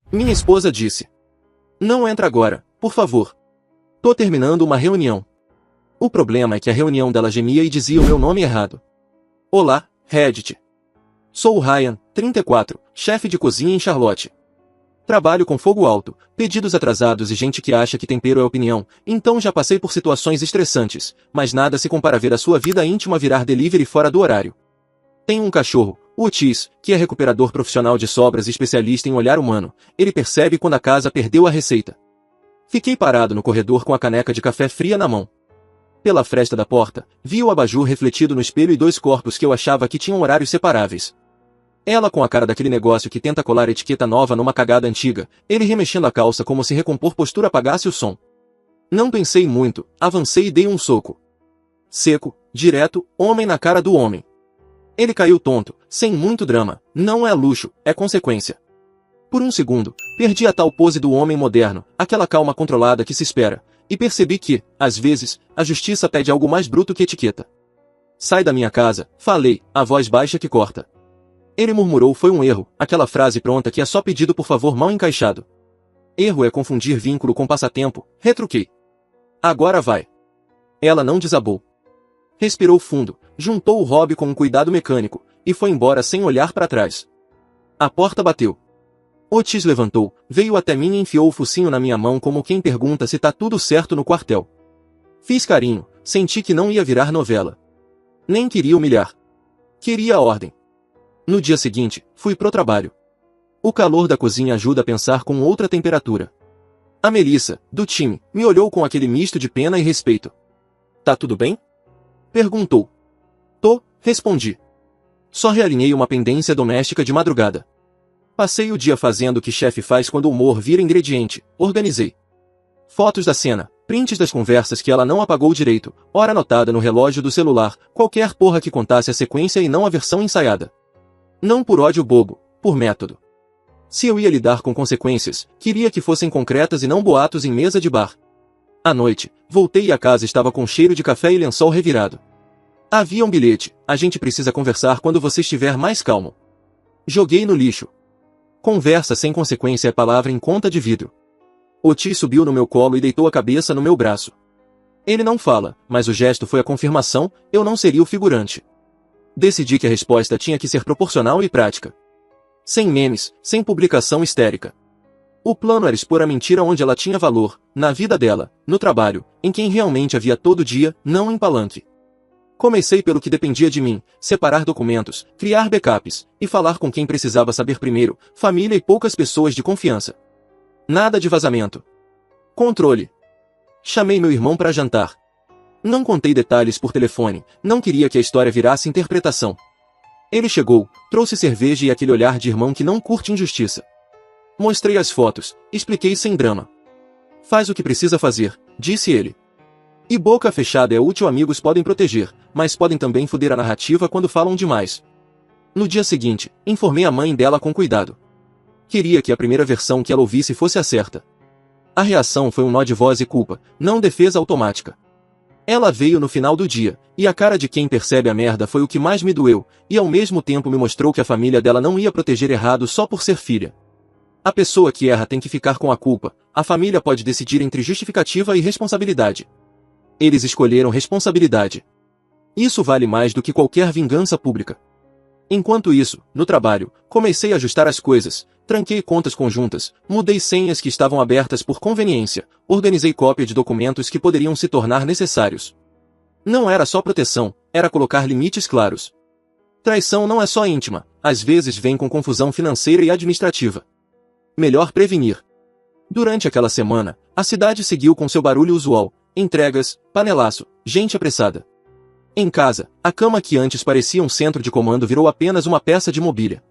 Minha esposa disse. Não entra agora, por favor. Tô terminando uma reunião. O problema é que a reunião dela gemia e dizia o meu nome errado. Olá, Reddit. Sou o Ryan, 34, chefe de cozinha em Charlotte. Trabalho com fogo alto, pedidos atrasados e gente que acha que tempero é opinião, então já passei por situações estressantes, mas nada se compara a ver a sua vida íntima virar delivery fora do horário. Tenho um cachorro, o Otis, que é recuperador profissional de sobras e especialista em olhar humano. Ele percebe quando a casa perdeu a receita. Fiquei parado no corredor com a caneca de café fria na mão. Pela fresta da porta, vi o abajur refletido no espelho e dois corpos que eu achava que tinham horários separáveis. Ela com a cara daquele negócio que tenta colar etiqueta nova numa cagada antiga, ele remexendo a calça como se recompor postura apagasse o som. Não pensei muito, avancei e dei um soco. Seco, direto, homem na cara do homem. Ele caiu tonto, sem muito drama, não é luxo, é consequência. Por um segundo, perdi a tal pose do homem moderno, aquela calma controlada que se espera, e percebi que, às vezes, a justiça pede algo mais bruto que etiqueta. Sai da minha casa, falei, a voz baixa que corta. Ele murmurou foi um erro, aquela frase pronta que é só pedido por favor mal encaixado. Erro é confundir vínculo com passatempo, retruquei. Agora vai. Ela não desabou. Respirou fundo, juntou o hobby com um cuidado mecânico, e foi embora sem olhar para trás. A porta bateu. Otis levantou, veio até mim e enfiou o focinho na minha mão como quem pergunta se tá tudo certo no quartel. Fiz carinho, senti que não ia virar novela. Nem queria humilhar. Queria a ordem. No dia seguinte, fui pro trabalho. O calor da cozinha ajuda a pensar com outra temperatura. A Melissa, do time, me olhou com aquele misto de pena e respeito. Tá tudo bem? Perguntou. Tô, respondi. Só realinhei uma pendência doméstica de madrugada. Passei o dia fazendo o que chefe faz quando o humor vira ingrediente, organizei. Fotos da cena, prints das conversas que ela não apagou direito, hora anotada no relógio do celular, qualquer porra que contasse a sequência e não a versão ensaiada. Não por ódio bobo, por método. Se eu ia lidar com consequências, queria que fossem concretas e não boatos em mesa de bar. À noite, voltei e a casa estava com cheiro de café e lençol revirado. Havia um bilhete, a gente precisa conversar quando você estiver mais calmo. Joguei no lixo. Conversa sem consequência é palavra em conta de vidro. Otis subiu no meu colo e deitou a cabeça no meu braço. Ele não fala, mas o gesto foi a confirmação, eu não seria o figurante. Decidi que a resposta tinha que ser proporcional e prática. Sem memes, sem publicação histérica. O plano era expor a mentira onde ela tinha valor, na vida dela, no trabalho, em quem realmente havia todo dia, não em palanque. Comecei pelo que dependia de mim, separar documentos, criar backups, e falar com quem precisava saber primeiro, família e poucas pessoas de confiança. Nada de vazamento. Controle. Chamei meu irmão para jantar. Não contei detalhes por telefone, não queria que a história virasse interpretação. Ele chegou, trouxe cerveja e aquele olhar de irmão que não curte injustiça. Mostrei as fotos, expliquei sem drama. Faz o que precisa fazer, disse ele. E boca fechada é útil, amigos podem proteger, mas podem também foder a narrativa quando falam demais. No dia seguinte, informei a mãe dela com cuidado. Queria que a primeira versão que ela ouvisse fosse a certa. A reação foi um nó de voz e culpa, não defesa automática. Ela veio no final do dia, e a cara de quem percebe a merda foi o que mais me doeu, e ao mesmo tempo me mostrou que a família dela não ia proteger errado só por ser filha. A pessoa que erra tem que ficar com a culpa, a família pode decidir entre justificativa e responsabilidade. Eles escolheram responsabilidade. Isso vale mais do que qualquer vingança pública. Enquanto isso, no trabalho, comecei a ajustar as coisas, tranquei contas conjuntas, mudei senhas que estavam abertas por conveniência, organizei cópia de documentos que poderiam se tornar necessários. Não era só proteção, era colocar limites claros. Traição não é só íntima, às vezes vem com confusão financeira e administrativa. Melhor prevenir. Durante aquela semana, a cidade seguiu com seu barulho usual, entregas, panelaço, gente apressada. Em casa, a cama que antes parecia um centro de comando virou apenas uma peça de mobília.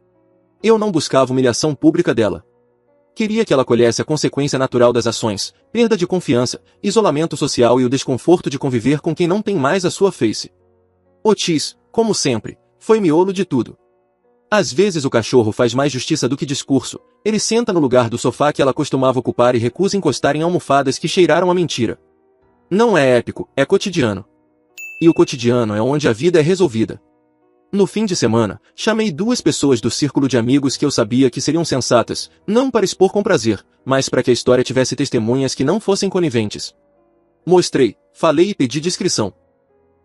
Eu não buscava humilhação pública dela. Queria que ela colhesse a consequência natural das ações, perda de confiança, isolamento social e o desconforto de conviver com quem não tem mais a sua face. Otis, como sempre, foi miolo de tudo. Às vezes o cachorro faz mais justiça do que discurso, ele senta no lugar do sofá que ela costumava ocupar e recusa encostar em almofadas que cheiraram a mentira. Não é épico, é cotidiano. E o cotidiano é onde a vida é resolvida. No fim de semana, chamei 2 pessoas do círculo de amigos que eu sabia que seriam sensatas, não para expor com prazer, mas para que a história tivesse testemunhas que não fossem coniventes. Mostrei, falei e pedi discrição.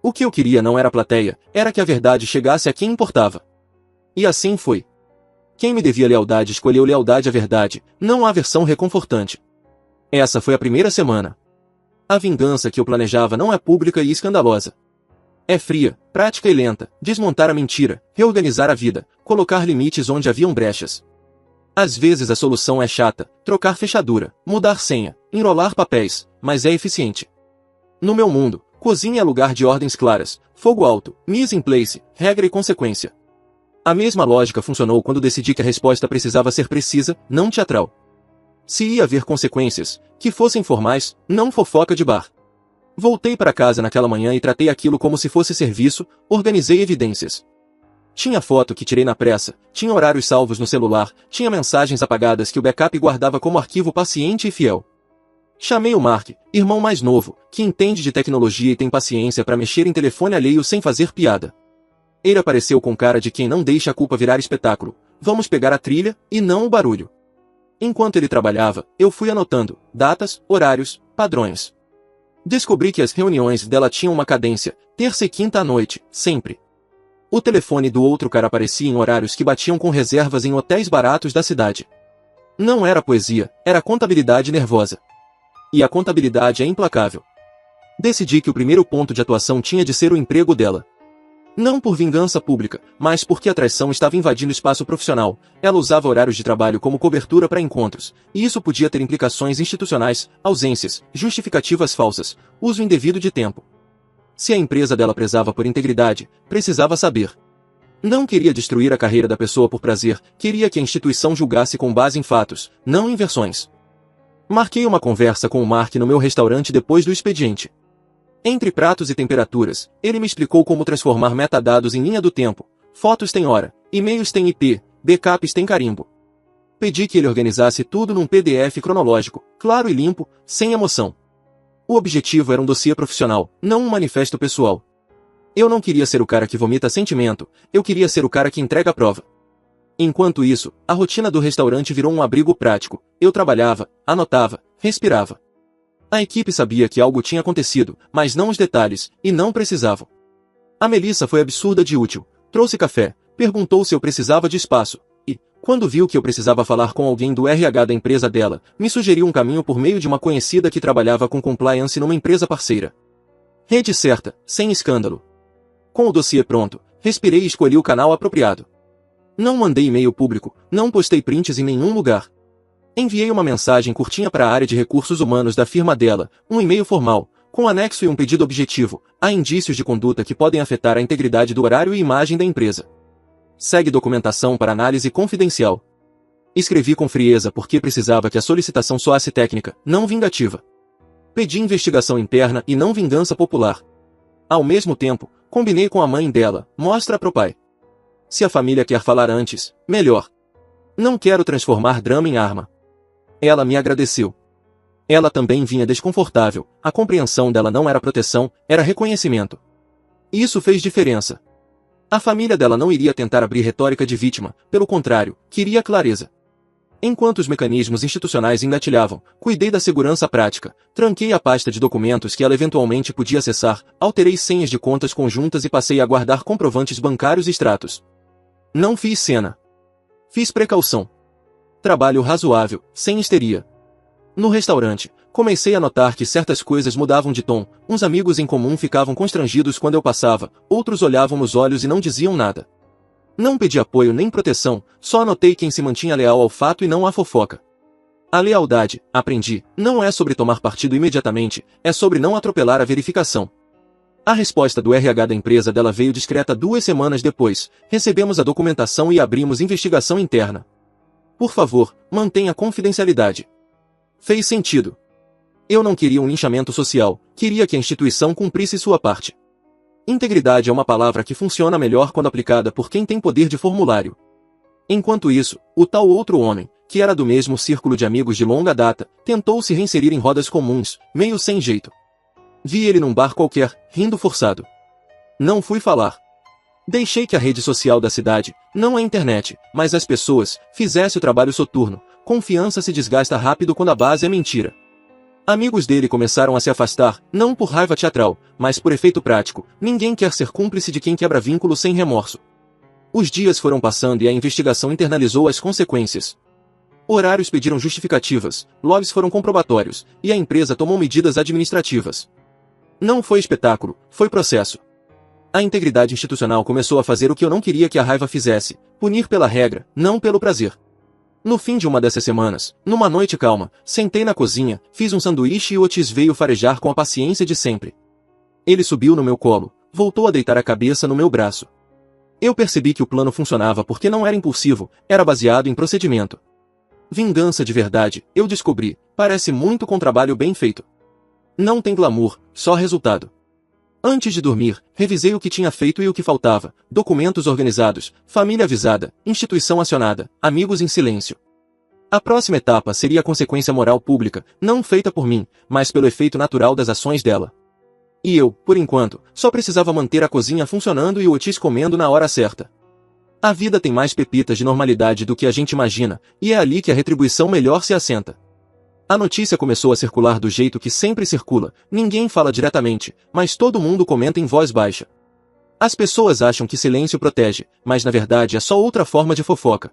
O que eu queria não era a plateia, era que a verdade chegasse a quem importava. E assim foi. Quem me devia lealdade escolheu lealdade à verdade, não à versão reconfortante. Essa foi a primeira semana. A vingança que eu planejava não é pública e escandalosa. É fria, prática e lenta, desmontar a mentira, reorganizar a vida, colocar limites onde haviam brechas. Às vezes a solução é chata, trocar fechadura, mudar senha, enrolar papéis, mas é eficiente. No meu mundo, cozinha é lugar de ordens claras, fogo alto, mise en place, regra e consequência. A mesma lógica funcionou quando decidi que a resposta precisava ser precisa, não teatral. Se ia haver consequências, que fossem formais, não fofoca de bar. Voltei para casa naquela manhã e tratei aquilo como se fosse serviço, organizei evidências. Tinha foto que tirei na pressa, tinha horários salvos no celular, tinha mensagens apagadas que o backup guardava como arquivo paciente e fiel. Chamei o Mark, irmão mais novo, que entende de tecnologia e tem paciência para mexer em telefone alheio sem fazer piada. Ele apareceu com cara de quem não deixa a culpa virar espetáculo. Vamos pegar a trilha, e não o barulho. Enquanto ele trabalhava, eu fui anotando datas, horários, padrões. Descobri que as reuniões dela tinham uma cadência, terça e quinta à noite, sempre. O telefone do outro cara aparecia em horários que batiam com reservas em hotéis baratos da cidade. Não era poesia, era contabilidade nervosa. E a contabilidade é implacável. Decidi que o primeiro ponto de atuação tinha de ser o emprego dela. Não por vingança pública, mas porque a traição estava invadindo o espaço profissional. Ela usava horários de trabalho como cobertura para encontros, e isso podia ter implicações institucionais, ausências, justificativas falsas, uso indevido de tempo. Se a empresa dela prezava por integridade, precisava saber. Não queria destruir a carreira da pessoa por prazer, queria que a instituição julgasse com base em fatos, não em versões. Marquei uma conversa com o Mark no meu restaurante depois do expediente. Entre pratos e temperaturas, ele me explicou como transformar metadados em linha do tempo. Fotos têm hora, e-mails têm IP, backups têm carimbo. Pedi que ele organizasse tudo num PDF cronológico, claro e limpo, sem emoção. O objetivo era um dossiê profissional, não um manifesto pessoal. Eu não queria ser o cara que vomita sentimento, eu queria ser o cara que entrega a prova. Enquanto isso, a rotina do restaurante virou um abrigo prático. Eu trabalhava, anotava, respirava. A equipe sabia que algo tinha acontecido, mas não os detalhes, e não precisavam. A Melissa foi absurda de útil. Trouxe café, perguntou se eu precisava de espaço, e, quando viu que eu precisava falar com alguém do RH da empresa dela, me sugeriu um caminho por meio de uma conhecida que trabalhava com compliance numa empresa parceira. Rede certa, sem escândalo. Com o dossiê pronto, respirei e escolhi o canal apropriado. Não mandei e-mail público, não postei prints em nenhum lugar. Enviei uma mensagem curtinha para a área de recursos humanos da firma dela, um e-mail formal, com anexo e um pedido objetivo. Há indícios de conduta que podem afetar a integridade do horário e imagem da empresa. Segue documentação para análise confidencial. Escrevi com frieza porque precisava que a solicitação soasse técnica, não vingativa. Pedi investigação interna e não vingança popular. Ao mesmo tempo, combinei com a mãe dela, mostra pro pai. Se a família quer falar antes, melhor. Não quero transformar drama em arma. Ela me agradeceu. Ela também vinha desconfortável, a compreensão dela não era proteção, era reconhecimento. Isso fez diferença. A família dela não iria tentar abrir retórica de vítima, pelo contrário, queria clareza. Enquanto os mecanismos institucionais engatilhavam, cuidei da segurança prática, tranquei a pasta de documentos que ela eventualmente podia acessar, alterei senhas de contas conjuntas e passei a guardar comprovantes bancários e extratos. Não fiz cena. Fiz precaução. Trabalho razoável, sem histeria. No restaurante, comecei a notar que certas coisas mudavam de tom, uns amigos em comum ficavam constrangidos quando eu passava, outros olhavam nos olhos e não diziam nada. Não pedi apoio nem proteção, só anotei quem se mantinha leal ao fato e não à fofoca. A lealdade, aprendi, não é sobre tomar partido imediatamente, é sobre não atropelar a verificação. A resposta do RH da empresa dela veio discreta 2 semanas depois, recebemos a documentação e abrimos investigação interna. Por favor, mantenha confidencialidade. Fez sentido. Eu não queria um linchamento social, queria que a instituição cumprisse sua parte. Integridade é uma palavra que funciona melhor quando aplicada por quem tem poder de formulário. Enquanto isso, o tal outro homem, que era do mesmo círculo de amigos de longa data, tentou se reinserir em rodas comuns, meio sem jeito. Vi ele num bar qualquer, rindo forçado. Não fui falar. Deixei que a rede social da cidade, não a internet, mas as pessoas, fizesse o trabalho soturno. Confiança se desgasta rápido quando a base é mentira. Amigos dele começaram a se afastar, não por raiva teatral, mas por efeito prático. Ninguém quer ser cúmplice de quem quebra vínculo sem remorso. Os dias foram passando e a investigação internalizou as consequências. Horários pediram justificativas, lobbies foram comprobatórios, e a empresa tomou medidas administrativas. Não foi espetáculo, foi processo. A integridade institucional começou a fazer o que eu não queria que a raiva fizesse, punir pela regra, não pelo prazer. No fim de uma dessas semanas, numa noite calma, sentei na cozinha, fiz um sanduíche e o Otis veio farejar com a paciência de sempre. Ele subiu no meu colo, voltou a deitar a cabeça no meu braço. Eu percebi que o plano funcionava porque não era impulsivo, era baseado em procedimento. Vingança de verdade, eu descobri, parece muito com trabalho bem feito. Não tem glamour, só resultado. Antes de dormir, revisei o que tinha feito e o que faltava, documentos organizados, família avisada, instituição acionada, amigos em silêncio. A próxima etapa seria a consequência moral pública, não feita por mim, mas pelo efeito natural das ações dela. E eu, por enquanto, só precisava manter a cozinha funcionando e o Otis comendo na hora certa. A vida tem mais pepitas de normalidade do que a gente imagina, e é ali que a retribuição melhor se assenta. A notícia começou a circular do jeito que sempre circula, ninguém fala diretamente, mas todo mundo comenta em voz baixa. As pessoas acham que silêncio protege, mas na verdade é só outra forma de fofoca.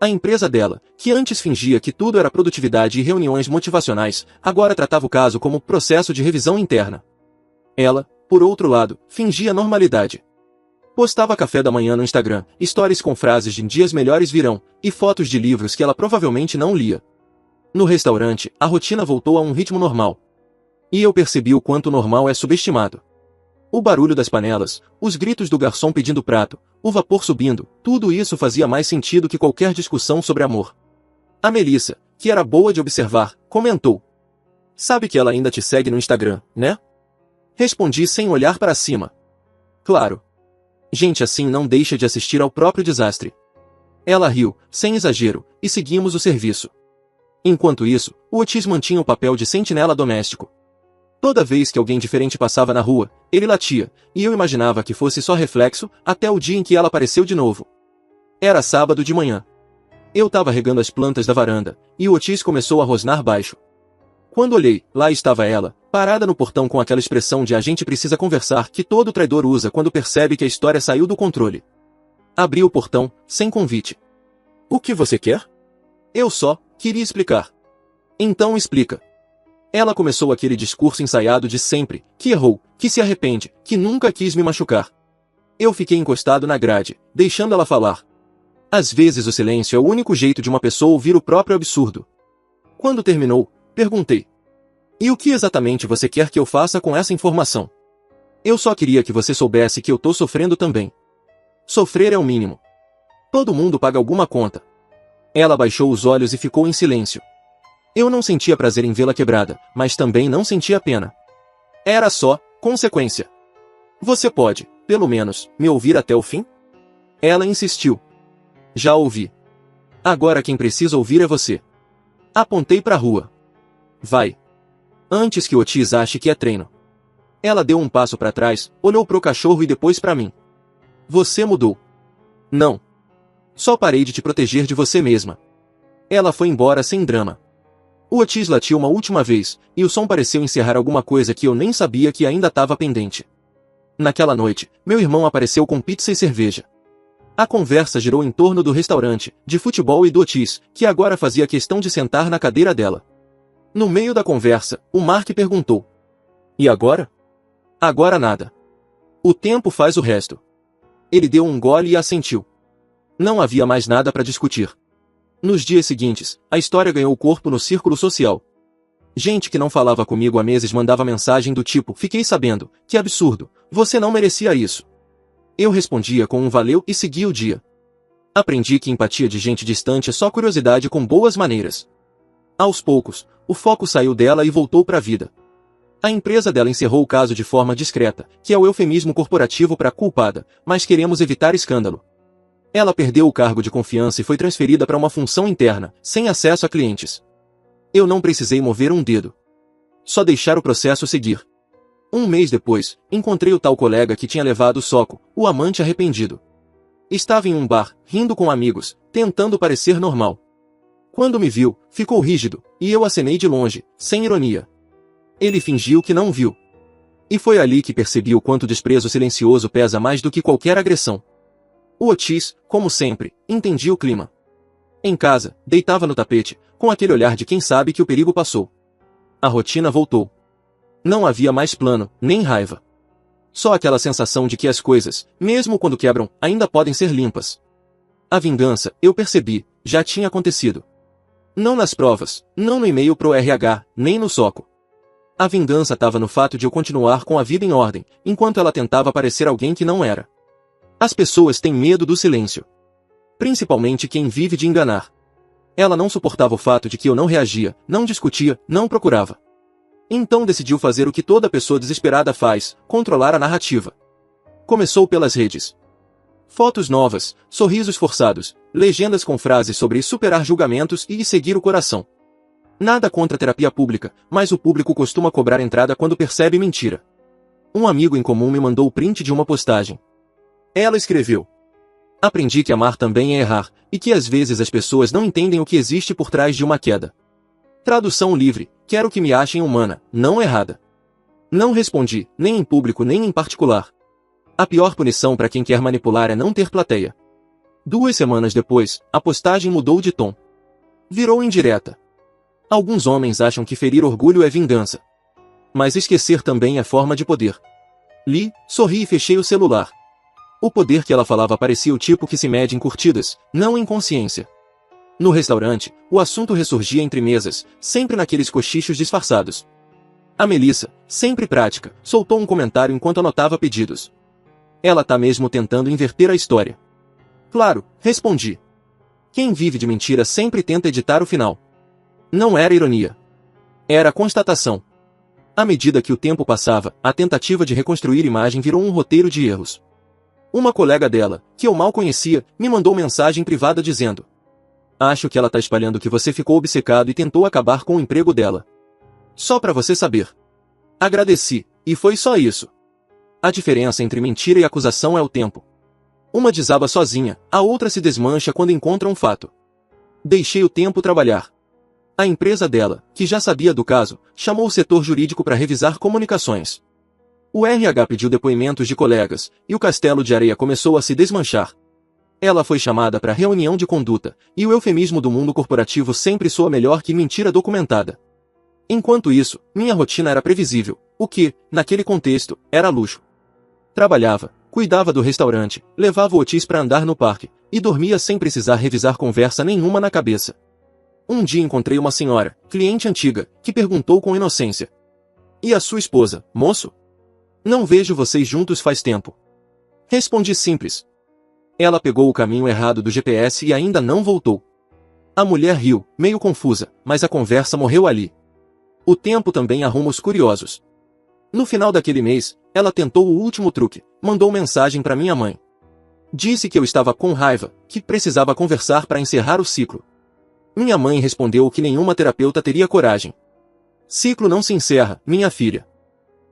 A empresa dela, que antes fingia que tudo era produtividade e reuniões motivacionais, agora tratava o caso como processo de revisão interna. Ela, por outro lado, fingia normalidade. Postava café da manhã no Instagram, stories com frases de dias melhores virão, e fotos de livros que ela provavelmente não lia. No restaurante, a rotina voltou a um ritmo normal. E eu percebi o quanto o normal é subestimado. O barulho das panelas, os gritos do garçom pedindo prato, o vapor subindo, tudo isso fazia mais sentido que qualquer discussão sobre amor. A Melissa, que era boa de observar, comentou: "Sabe que ela ainda te segue no Instagram, né?" Respondi sem olhar para cima. Claro. Gente assim não deixa de assistir ao próprio desastre. Ela riu, sem exagero, e seguimos o serviço. Enquanto isso, o Otis mantinha o papel de sentinela doméstico. Toda vez que alguém diferente passava na rua, ele latia, e eu imaginava que fosse só reflexo, até o dia em que ela apareceu de novo. Era sábado de manhã. Eu estava regando as plantas da varanda, e o Otis começou a rosnar baixo. Quando olhei, lá estava ela, parada no portão com aquela expressão de "a gente precisa conversar" que todo traidor usa quando percebe que a história saiu do controle. Abri o portão, sem convite. "O que você quer?" Eu só queria explicar. "Então explica." Ela começou aquele discurso ensaiado de sempre, que errou, que se arrepende, que nunca quis me machucar. Eu fiquei encostado na grade, deixando ela falar. Às vezes o silêncio é o único jeito de uma pessoa ouvir o próprio absurdo. Quando terminou, perguntei: "E o que exatamente você quer que eu faça com essa informação?" "Eu só queria que você soubesse que eu tô sofrendo também." Sofrer é o mínimo. Todo mundo paga alguma conta. Ela baixou os olhos e ficou em silêncio. Eu não sentia prazer em vê-la quebrada, mas também não sentia pena. Era só consequência. "Você pode, pelo menos, me ouvir até o fim?" Ela insistiu. "Já ouvi. Agora quem precisa ouvir é você." Apontei para a rua. "Vai. Antes que Otis ache que é treino." Ela deu um passo para trás, olhou pro cachorro e depois para mim. "Você mudou." "Não. Só parei de te proteger de você mesma." Ela foi embora sem drama. O Otis latiu uma última vez, e o som pareceu encerrar alguma coisa que eu nem sabia que ainda estava pendente. Naquela noite, meu irmão apareceu com pizza e cerveja. A conversa girou em torno do restaurante, de futebol e do Otis, que agora fazia questão de sentar na cadeira dela. No meio da conversa, o Mark perguntou: "E agora?" "Agora nada. O tempo faz o resto." Ele deu um gole e assentiu. Não havia mais nada para discutir. Nos dias seguintes, a história ganhou corpo no círculo social. Gente que não falava comigo há meses mandava mensagem do tipo: "Fiquei sabendo, que absurdo, você não merecia isso." Eu respondia com um valeu e seguia o dia. Aprendi que empatia de gente distante é só curiosidade com boas maneiras. Aos poucos, o foco saiu dela e voltou para a vida. A empresa dela encerrou o caso de forma discreta, que é o eufemismo corporativo para culpada, mas queremos evitar escândalo. Ela perdeu o cargo de confiança e foi transferida para uma função interna, sem acesso a clientes. Eu não precisei mover um dedo. Só deixar o processo seguir. Um mês depois, encontrei o tal colega que tinha levado o soco, o amante arrependido. Estava em um bar, rindo com amigos, tentando parecer normal. Quando me viu, ficou rígido, e eu acenei de longe, sem ironia. Ele fingiu que não viu. E foi ali que percebi o quanto o desprezo silencioso pesa mais do que qualquer agressão. O Otis, como sempre, entendia o clima. Em casa, deitava no tapete, com aquele olhar de quem sabe que o perigo passou. A rotina voltou. Não havia mais plano, nem raiva. Só aquela sensação de que as coisas, mesmo quando quebram, ainda podem ser limpas. A vingança, eu percebi, já tinha acontecido. Não nas provas, não no e-mail pro RH, nem no soco. A vingança estava no fato de eu continuar com a vida em ordem, enquanto ela tentava parecer alguém que não era. As pessoas têm medo do silêncio. Principalmente quem vive de enganar. Ela não suportava o fato de que eu não reagia, não discutia, não procurava. Então decidiu fazer o que toda pessoa desesperada faz, controlar a narrativa. Começou pelas redes. Fotos novas, sorrisos forçados, legendas com frases sobre superar julgamentos e seguir o coração. Nada contra a terapia pública, mas o público costuma cobrar entrada quando percebe mentira. Um amigo em comum me mandou o print de uma postagem. Ela escreveu: aprendi que amar também é errar, e que às vezes as pessoas não entendem o que existe por trás de uma queda. Tradução livre: quero que me achem humana, não errada. Não respondi, nem em público nem em particular. A pior punição para quem quer manipular é não ter plateia. 2 semanas depois, a postagem mudou de tom. Virou indireta. Alguns homens acham que ferir orgulho é vingança. Mas esquecer também é forma de poder. Li, sorri e fechei o celular. O poder que ela falava parecia o tipo que se mede em curtidas, não em consciência. No restaurante, o assunto ressurgia entre mesas, sempre naqueles cochichos disfarçados. A Melissa, sempre prática, soltou um comentário enquanto anotava pedidos. Ela tá mesmo tentando inverter a história. Claro, respondi. Quem vive de mentira sempre tenta editar o final. Não era ironia. Era constatação. À medida que o tempo passava, a tentativa de reconstruir imagem virou um roteiro de erros. Uma colega dela, que eu mal conhecia, me mandou mensagem privada dizendo: acho que ela tá espalhando que você ficou obcecado e tentou acabar com o emprego dela. Só pra você saber. Agradeci, e foi só isso. A diferença entre mentira e acusação é o tempo. Uma desaba sozinha, a outra se desmancha quando encontra um fato. Deixei o tempo trabalhar. A empresa dela, que já sabia do caso, chamou o setor jurídico para revisar comunicações. O RH pediu depoimentos de colegas, e o castelo de areia começou a se desmanchar. Ela foi chamada para reunião de conduta, e o eufemismo do mundo corporativo sempre soa melhor que mentira documentada. Enquanto isso, minha rotina era previsível, o que, naquele contexto, era luxo. Trabalhava, cuidava do restaurante, levava o Otis para andar no parque, e dormia sem precisar revisar conversa nenhuma na cabeça. Um dia encontrei uma senhora, cliente antiga, que perguntou com inocência: e a sua esposa, moço? Não vejo vocês juntos faz tempo. Respondi simples. Ela pegou o caminho errado do GPS e ainda não voltou. A mulher riu, meio confusa, mas a conversa morreu ali. O tempo também arruma os curiosos. No final daquele mês, ela tentou o último truque, mandou mensagem para minha mãe. Disse que eu estava com raiva, que precisava conversar para encerrar o ciclo. Minha mãe respondeu que nenhuma terapeuta teria coragem. Ciclo não se encerra, minha filha.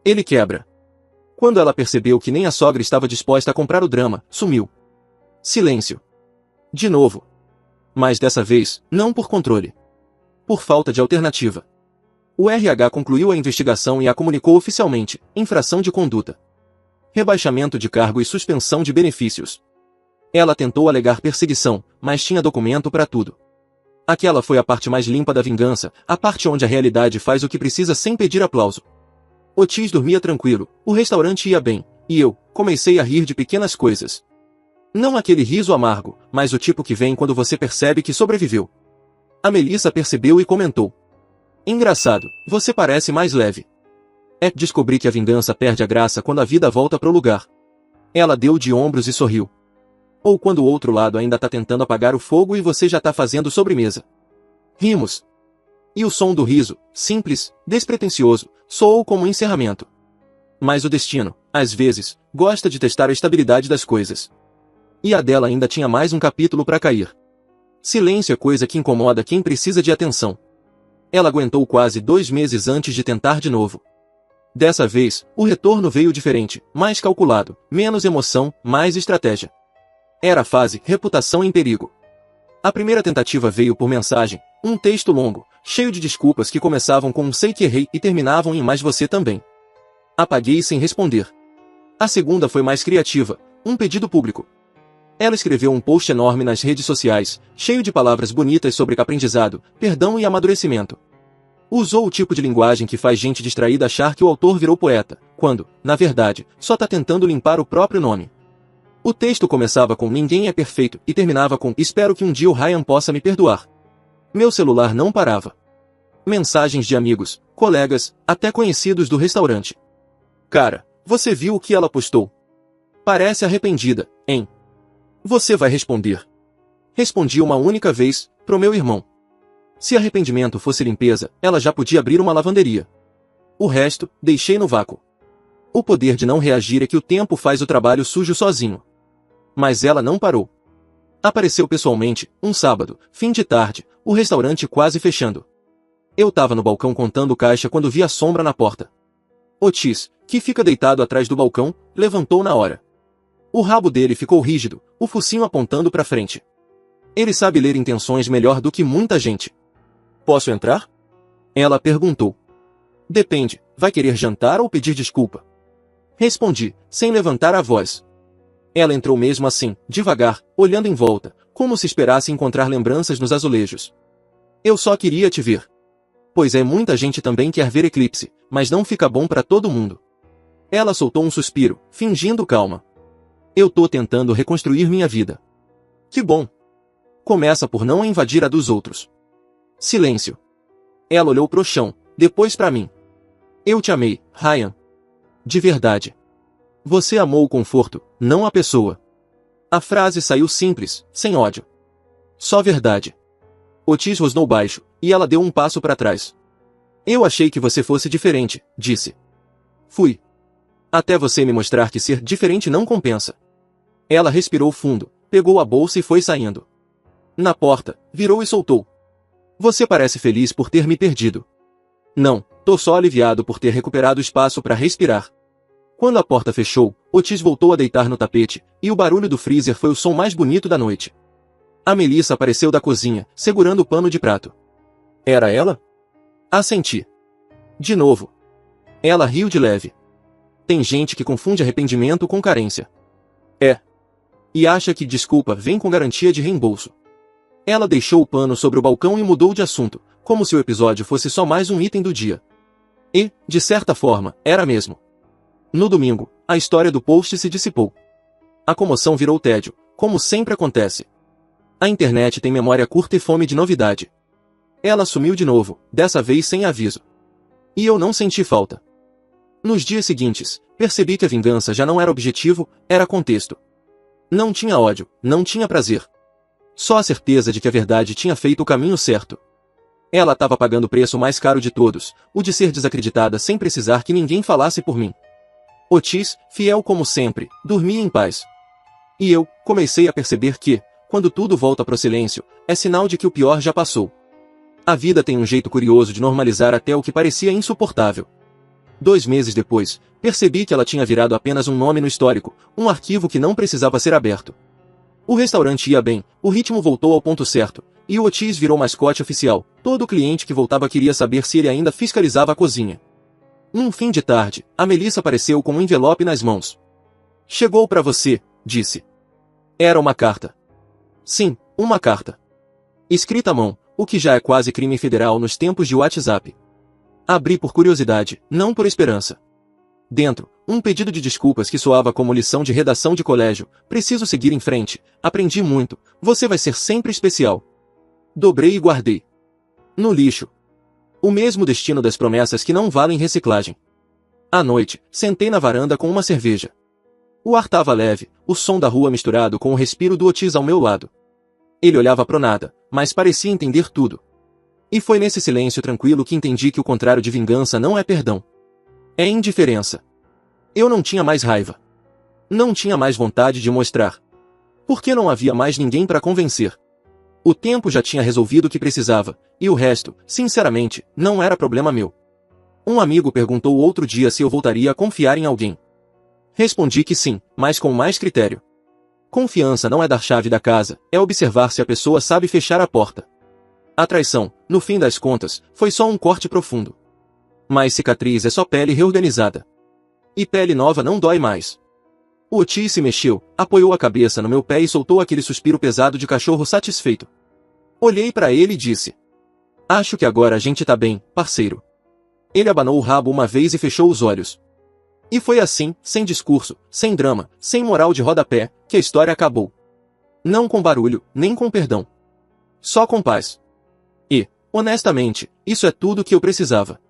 Ele quebra. Quando ela percebeu que nem a sogra estava disposta a comprar o drama, sumiu. Silêncio. De novo. Mas dessa vez, não por controle. Por falta de alternativa. O RH concluiu a investigação e a comunicou oficialmente: infração de conduta. Rebaixamento de cargo e suspensão de benefícios. Ela tentou alegar perseguição, mas tinha documento para tudo. Aquela foi a parte mais limpa da vingança, a parte onde a realidade faz o que precisa sem pedir aplauso. Otis dormia tranquilo, o restaurante ia bem, e eu comecei a rir de pequenas coisas. Não aquele riso amargo, mas o tipo que vem quando você percebe que sobreviveu. A Melissa percebeu e comentou: engraçado, você parece mais leve. Descobri que a vingança perde a graça quando a vida volta pro lugar. Ela deu de ombros e sorriu. Ou quando o outro lado ainda tá tentando apagar o fogo e você já tá fazendo sobremesa. Rimos. E o som do riso, simples, despretensioso, soou como um encerramento. Mas o destino, às vezes, gosta de testar a estabilidade das coisas. E a dela ainda tinha mais um capítulo para cair. Silêncio é coisa que incomoda quem precisa de atenção. Ela aguentou quase 2 meses antes de tentar de novo. Dessa vez, o retorno veio diferente, mais calculado, menos emoção, mais estratégia. Era a fase reputação em perigo. A primeira tentativa veio por mensagem, um texto longo, cheio de desculpas que começavam com um sei que errei e terminavam em mas você também. Apaguei sem responder. A segunda foi mais criativa, um pedido público. Ela escreveu um post enorme nas redes sociais, cheio de palavras bonitas sobre aprendizado, perdão e amadurecimento. Usou o tipo de linguagem que faz gente distraída achar que o autor virou poeta, quando, na verdade, só tá tentando limpar o próprio nome. O texto começava com ninguém é perfeito e terminava com espero que um dia o Ryan possa me perdoar. Meu celular não parava. Mensagens de amigos, colegas, até conhecidos do restaurante. Cara, você viu o que ela postou? Parece arrependida, hein? Você vai responder. Respondi uma única vez, pro meu irmão. Se arrependimento fosse limpeza, ela já podia abrir uma lavanderia. O resto, deixei no vácuo. O poder de não reagir é que o tempo faz o trabalho sujo sozinho. Mas ela não parou. Apareceu pessoalmente, um sábado, fim de tarde, o restaurante quase fechando. Eu tava no balcão contando caixa quando vi a sombra na porta. Otis, que fica deitado atrás do balcão, levantou na hora. O rabo dele ficou rígido, o focinho apontando pra frente. Ele sabe ler intenções melhor do que muita gente. Posso entrar? Ela perguntou. Depende, vai querer jantar ou pedir desculpa? Respondi, sem levantar a voz. Ela entrou mesmo assim, devagar, olhando em volta, como se esperasse encontrar lembranças nos azulejos. Eu só queria te ver. Pois é, muita gente também quer ver eclipse, mas não fica bom pra todo mundo. Ela soltou um suspiro, fingindo calma. Eu tô tentando reconstruir minha vida. Que bom. Começa por não invadir a dos outros. Silêncio. Ela olhou pro chão, depois pra mim. Eu te amei, Ryan. De verdade. Você amou o conforto, não a pessoa. A frase saiu simples, sem ódio. Só verdade. Otis rosnou baixo, e ela deu um passo para trás. Eu achei que você fosse diferente, disse. Fui. Até você me mostrar que ser diferente não compensa. Ela respirou fundo, pegou a bolsa e foi saindo. Na porta, virou e soltou. Você parece feliz por ter me perdido. Não, tô só aliviado por ter recuperado espaço para respirar. Quando a porta fechou, Otis voltou a deitar no tapete, e o barulho do freezer foi o som mais bonito da noite. A Melissa apareceu da cozinha, segurando o pano de prato. Era ela? Assenti. De novo. Ela riu de leve. Tem gente que confunde arrependimento com carência. É. E acha que desculpa vem com garantia de reembolso. Ela deixou o pano sobre o balcão e mudou de assunto, como se o episódio fosse só mais um item do dia. E, de certa forma, era mesmo. No domingo, a história do post se dissipou. A comoção virou tédio, como sempre acontece. A internet tem memória curta e fome de novidade. Ela sumiu de novo, dessa vez sem aviso. E eu não senti falta. Nos dias seguintes, percebi que a vingança já não era objetivo, era contexto. Não tinha ódio, não tinha prazer. Só a certeza de que a verdade tinha feito o caminho certo. Ela estava pagando o preço mais caro de todos, o de ser desacreditada sem precisar que ninguém falasse por mim. Otis, fiel como sempre, dormia em paz. E eu comecei a perceber que, quando tudo volta pro silêncio, é sinal de que o pior já passou. A vida tem um jeito curioso de normalizar até o que parecia insuportável. 2 meses depois, percebi que ela tinha virado apenas um nome no histórico, um arquivo que não precisava ser aberto. O restaurante ia bem, o ritmo voltou ao ponto certo, e o Otis virou mascote oficial. Todo cliente que voltava queria saber se ele ainda fiscalizava a cozinha. Num fim de tarde, a Melissa apareceu com um envelope nas mãos. Chegou pra você, disse. Era uma carta. Sim, uma carta. Escrita à mão, o que já é quase crime federal nos tempos de WhatsApp. Abri por curiosidade, não por esperança. Dentro, um pedido de desculpas que soava como lição de redação de colégio. Preciso seguir em frente, aprendi muito, você vai ser sempre especial. Dobrei e guardei. No lixo. O mesmo destino das promessas que não valem reciclagem. À noite, sentei na varanda com uma cerveja. O ar tava leve, o som da rua misturado com o respiro do Otis ao meu lado. Ele olhava pro nada, mas parecia entender tudo. E foi nesse silêncio tranquilo que entendi que o contrário de vingança não é perdão. É indiferença. Eu não tinha mais raiva. Não tinha mais vontade de mostrar. Porque não havia mais ninguém para convencer. O tempo já tinha resolvido o que precisava, e o resto, sinceramente, não era problema meu. Um amigo perguntou outro dia se eu voltaria a confiar em alguém. Respondi que sim, mas com mais critério. Confiança não é dar chave da casa, é observar se a pessoa sabe fechar a porta. A traição, no fim das contas, foi só um corte profundo. Mas cicatriz é só pele reorganizada. E pele nova não dói mais. O Otis se mexeu, apoiou a cabeça no meu pé e soltou aquele suspiro pesado de cachorro satisfeito. Olhei para ele e disse: "Acho que agora a gente tá bem, parceiro." Ele abanou o rabo uma vez e fechou os olhos. E foi assim, sem discurso, sem drama, sem moral de rodapé, que a história acabou. Não com barulho, nem com perdão. Só com paz. E, honestamente, isso é tudo que eu precisava.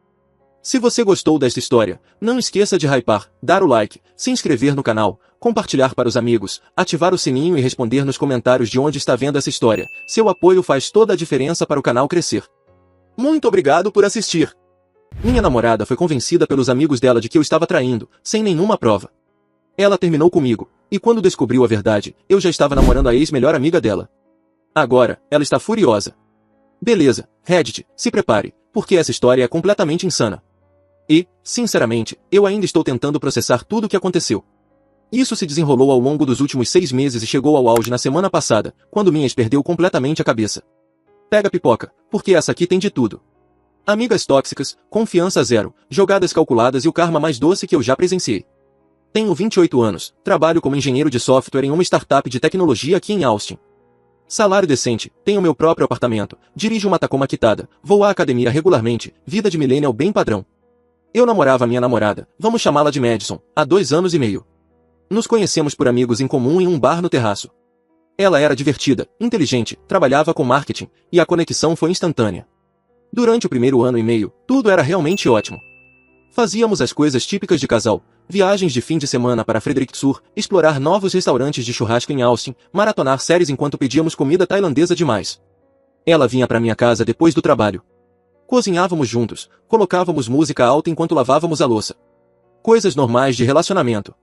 Se você gostou desta história, não esqueça de hypar, dar o like, se inscrever no canal, compartilhar para os amigos, ativar o sininho e responder nos comentários de onde está vendo essa história. Seu apoio faz toda a diferença para o canal crescer. Muito obrigado por assistir. Minha namorada foi convencida pelos amigos dela de que eu estava traindo, sem nenhuma prova. Ela terminou comigo, e quando descobriu a verdade, eu já estava namorando a ex-melhor amiga dela. Agora, ela está furiosa. Beleza, Reddit, se prepare, porque essa história é completamente insana. E, sinceramente, eu ainda estou tentando processar tudo o que aconteceu. Isso se desenrolou ao longo dos últimos 6 meses e chegou ao auge na semana passada, quando minha ex perdeu completamente a cabeça. Pega a pipoca, porque essa aqui tem de tudo. Amigas tóxicas, confiança zero, jogadas calculadas e o karma mais doce que eu já presenciei. Tenho 28 anos, trabalho como engenheiro de software em uma startup de tecnologia aqui em Austin. Salário decente, tenho meu próprio apartamento, dirijo uma Tacoma quitada, vou à academia regularmente, vida de millennial bem padrão. Eu namorava minha namorada, vamos chamá-la de Madison, há 2 anos e meio. Nos conhecemos por amigos em comum em um bar no terraço. Ela era divertida, inteligente, trabalhava com marketing, e a conexão foi instantânea. Durante o primeiro ano e meio, tudo era realmente ótimo. Fazíamos as coisas típicas de casal, viagens de fim de semana para Fredericksburg, explorar novos restaurantes de churrasco em Austin, maratonar séries enquanto pedíamos comida tailandesa demais. Ela vinha para minha casa depois do trabalho. Cozinhávamos juntos, colocávamos música alta enquanto lavávamos a louça. Coisas normais de relacionamento.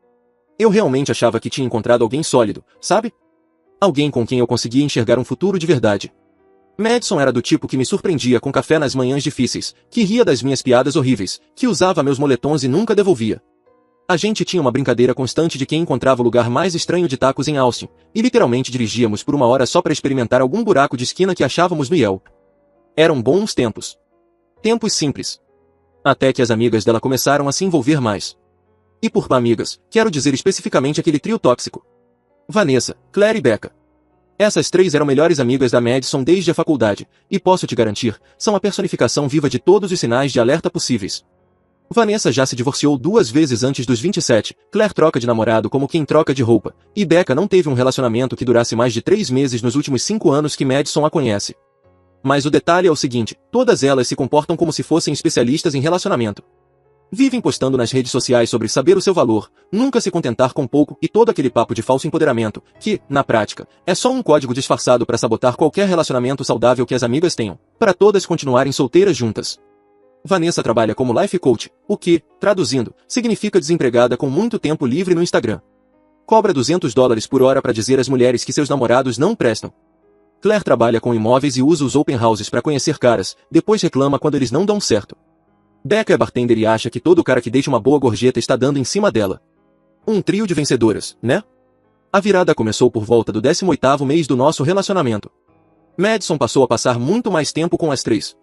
Eu realmente achava que tinha encontrado alguém sólido, sabe? Alguém com quem eu conseguia enxergar um futuro de verdade. Madison era do tipo que me surpreendia com café nas manhãs difíceis, que ria das minhas piadas horríveis, que usava meus moletons e nunca devolvia. A gente tinha uma brincadeira constante de quem encontrava o lugar mais estranho de tacos em Austin, e literalmente dirigíamos por 1 hora só para experimentar algum buraco de esquina que achávamos no Yelp. Eram bons tempos. Tempos simples. Até que as amigas dela começaram a se envolver mais. E por amigas, quero dizer especificamente aquele trio tóxico. Vanessa, Claire e Becca. Essas 3 eram melhores amigas da Madison desde a faculdade, e posso te garantir, são a personificação viva de todos os sinais de alerta possíveis. Vanessa já se divorciou 2 vezes antes dos 27, Claire troca de namorado como quem troca de roupa, e Becca não teve um relacionamento que durasse mais de 3 meses nos últimos 5 anos que Madison a conhece. Mas o detalhe é o seguinte, todas elas se comportam como se fossem especialistas em relacionamento. Vivem postando nas redes sociais sobre saber o seu valor, nunca se contentar com pouco e todo aquele papo de falso empoderamento, que, na prática, é só um código disfarçado para sabotar qualquer relacionamento saudável que as amigas tenham, para todas continuarem solteiras juntas. Vanessa trabalha como life coach, o que, traduzindo, significa desempregada com muito tempo livre no Instagram. Cobra $200 por hora para dizer às mulheres que seus namorados não prestam. Claire trabalha com imóveis e usa os open houses para conhecer caras, depois reclama quando eles não dão certo. Becca é bartender e acha que todo cara que deixa uma boa gorjeta está dando em cima dela. Um trio de vencedoras, né? A virada começou por volta do 18º mês do nosso relacionamento. Madison passou a passar muito mais tempo com as 3.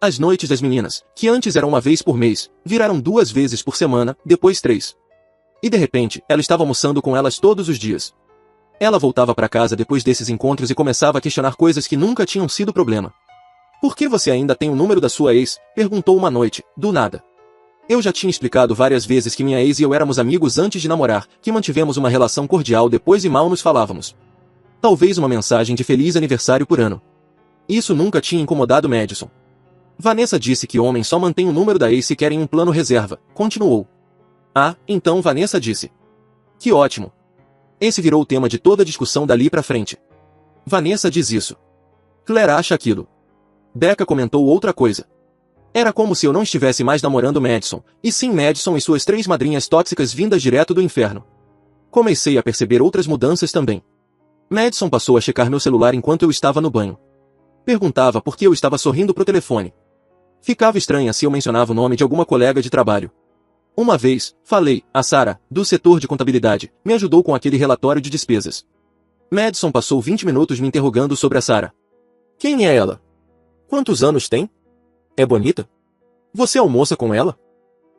As noites das meninas, que antes eram 1 vez por mês, viraram 2 vezes por semana, depois 3. E de repente, ela estava almoçando com elas todos os dias. Ela voltava para casa depois desses encontros e começava a questionar coisas que nunca tinham sido problema. "Por que você ainda tem o número da sua ex?", perguntou uma noite, do nada. Eu já tinha explicado várias vezes que minha ex e eu éramos amigos antes de namorar, que mantivemos uma relação cordial depois e mal nos falávamos. Talvez uma mensagem de feliz aniversário por ano. Isso nunca tinha incomodado Madison. Vanessa disse que homens só mantêm o número da ex se querem um plano reserva, continuou. Ah, então Vanessa disse. Que ótimo. Esse virou o tema de toda a discussão dali pra frente. Vanessa diz isso. Claire acha aquilo. Becca comentou outra coisa. Era como se eu não estivesse mais namorando Madison, e sim Madison e suas 3 madrinhas tóxicas vindas direto do inferno. Comecei a perceber outras mudanças também. Madison passou a checar meu celular enquanto eu estava no banho. Perguntava por que eu estava sorrindo pro telefone. Ficava estranha se eu mencionava o nome de alguma colega de trabalho. Uma vez, falei, a Sarah, do setor de contabilidade, me ajudou com aquele relatório de despesas. Madison passou 20 minutos me interrogando sobre a Sarah. Quem é ela? Quantos anos tem? É bonita? Você almoça com ela?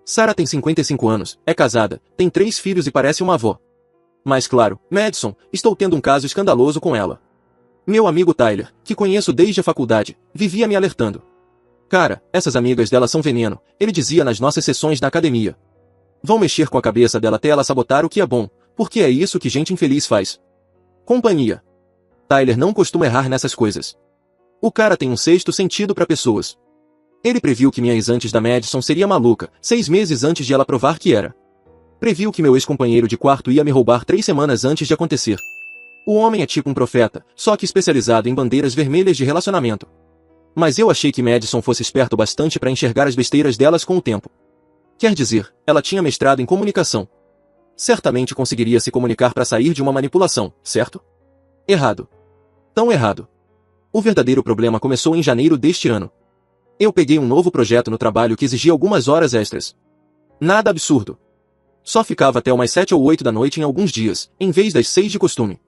Sarah tem 55 anos, é casada, tem 3 filhos e parece uma avó. Mas claro, Madison, estou tendo um caso escandaloso com ela. Meu amigo Tyler, que conheço desde a faculdade, vivia me alertando. Cara, essas amigas dela são veneno, ele dizia nas nossas sessões na academia. Vão mexer com a cabeça dela até ela sabotar o que é bom, porque é isso que gente infeliz faz. Companhia. Tyler não costuma errar nessas coisas. O cara tem um sexto sentido para pessoas. Ele previu que minha ex antes da Madison seria maluca, 6 meses antes de ela provar que era. Previu que meu ex-companheiro de quarto ia me roubar 3 semanas antes de acontecer. O homem é tipo um profeta, só que especializado em bandeiras vermelhas de relacionamento. Mas eu achei que Madison fosse esperto bastante para enxergar as besteiras delas com o tempo. Quer dizer, ela tinha mestrado em comunicação. Certamente conseguiria se comunicar para sair de uma manipulação, certo? Errado. Tão errado. O verdadeiro problema começou em janeiro deste ano. Eu peguei um novo projeto no trabalho que exigia algumas horas extras. Nada absurdo. Só ficava até umas 7 ou 8 da noite em alguns dias, em vez das 6 de costume.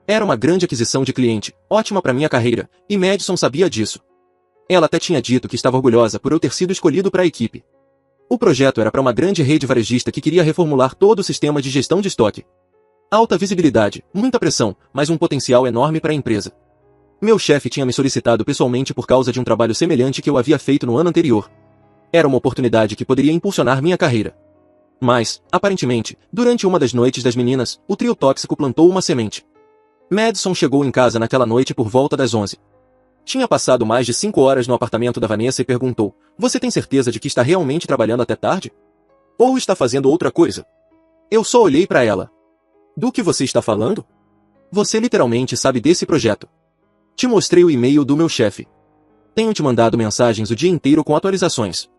Era uma grande aquisição de cliente, ótima para minha carreira, e Madison sabia disso. Ela até tinha dito que estava orgulhosa por eu ter sido escolhido para a equipe. O projeto era para uma grande rede varejista que queria reformular todo o sistema de gestão de estoque. Alta visibilidade, muita pressão, mas um potencial enorme para a empresa. Meu chefe tinha me solicitado pessoalmente por causa de um trabalho semelhante que eu havia feito no ano anterior. Era uma oportunidade que poderia impulsionar minha carreira. Mas, aparentemente, durante uma das noites das meninas, o trio tóxico plantou uma semente. Madison chegou em casa naquela noite por volta das 11. Tinha passado mais de 5 horas no apartamento da Vanessa e perguntou, você tem certeza de que está realmente trabalhando até tarde? Ou está fazendo outra coisa? Eu só olhei para ela. Do que você está falando? Você literalmente sabe desse projeto. Te mostrei o e-mail do meu chefe. Tenho te mandado mensagens o dia inteiro com atualizações.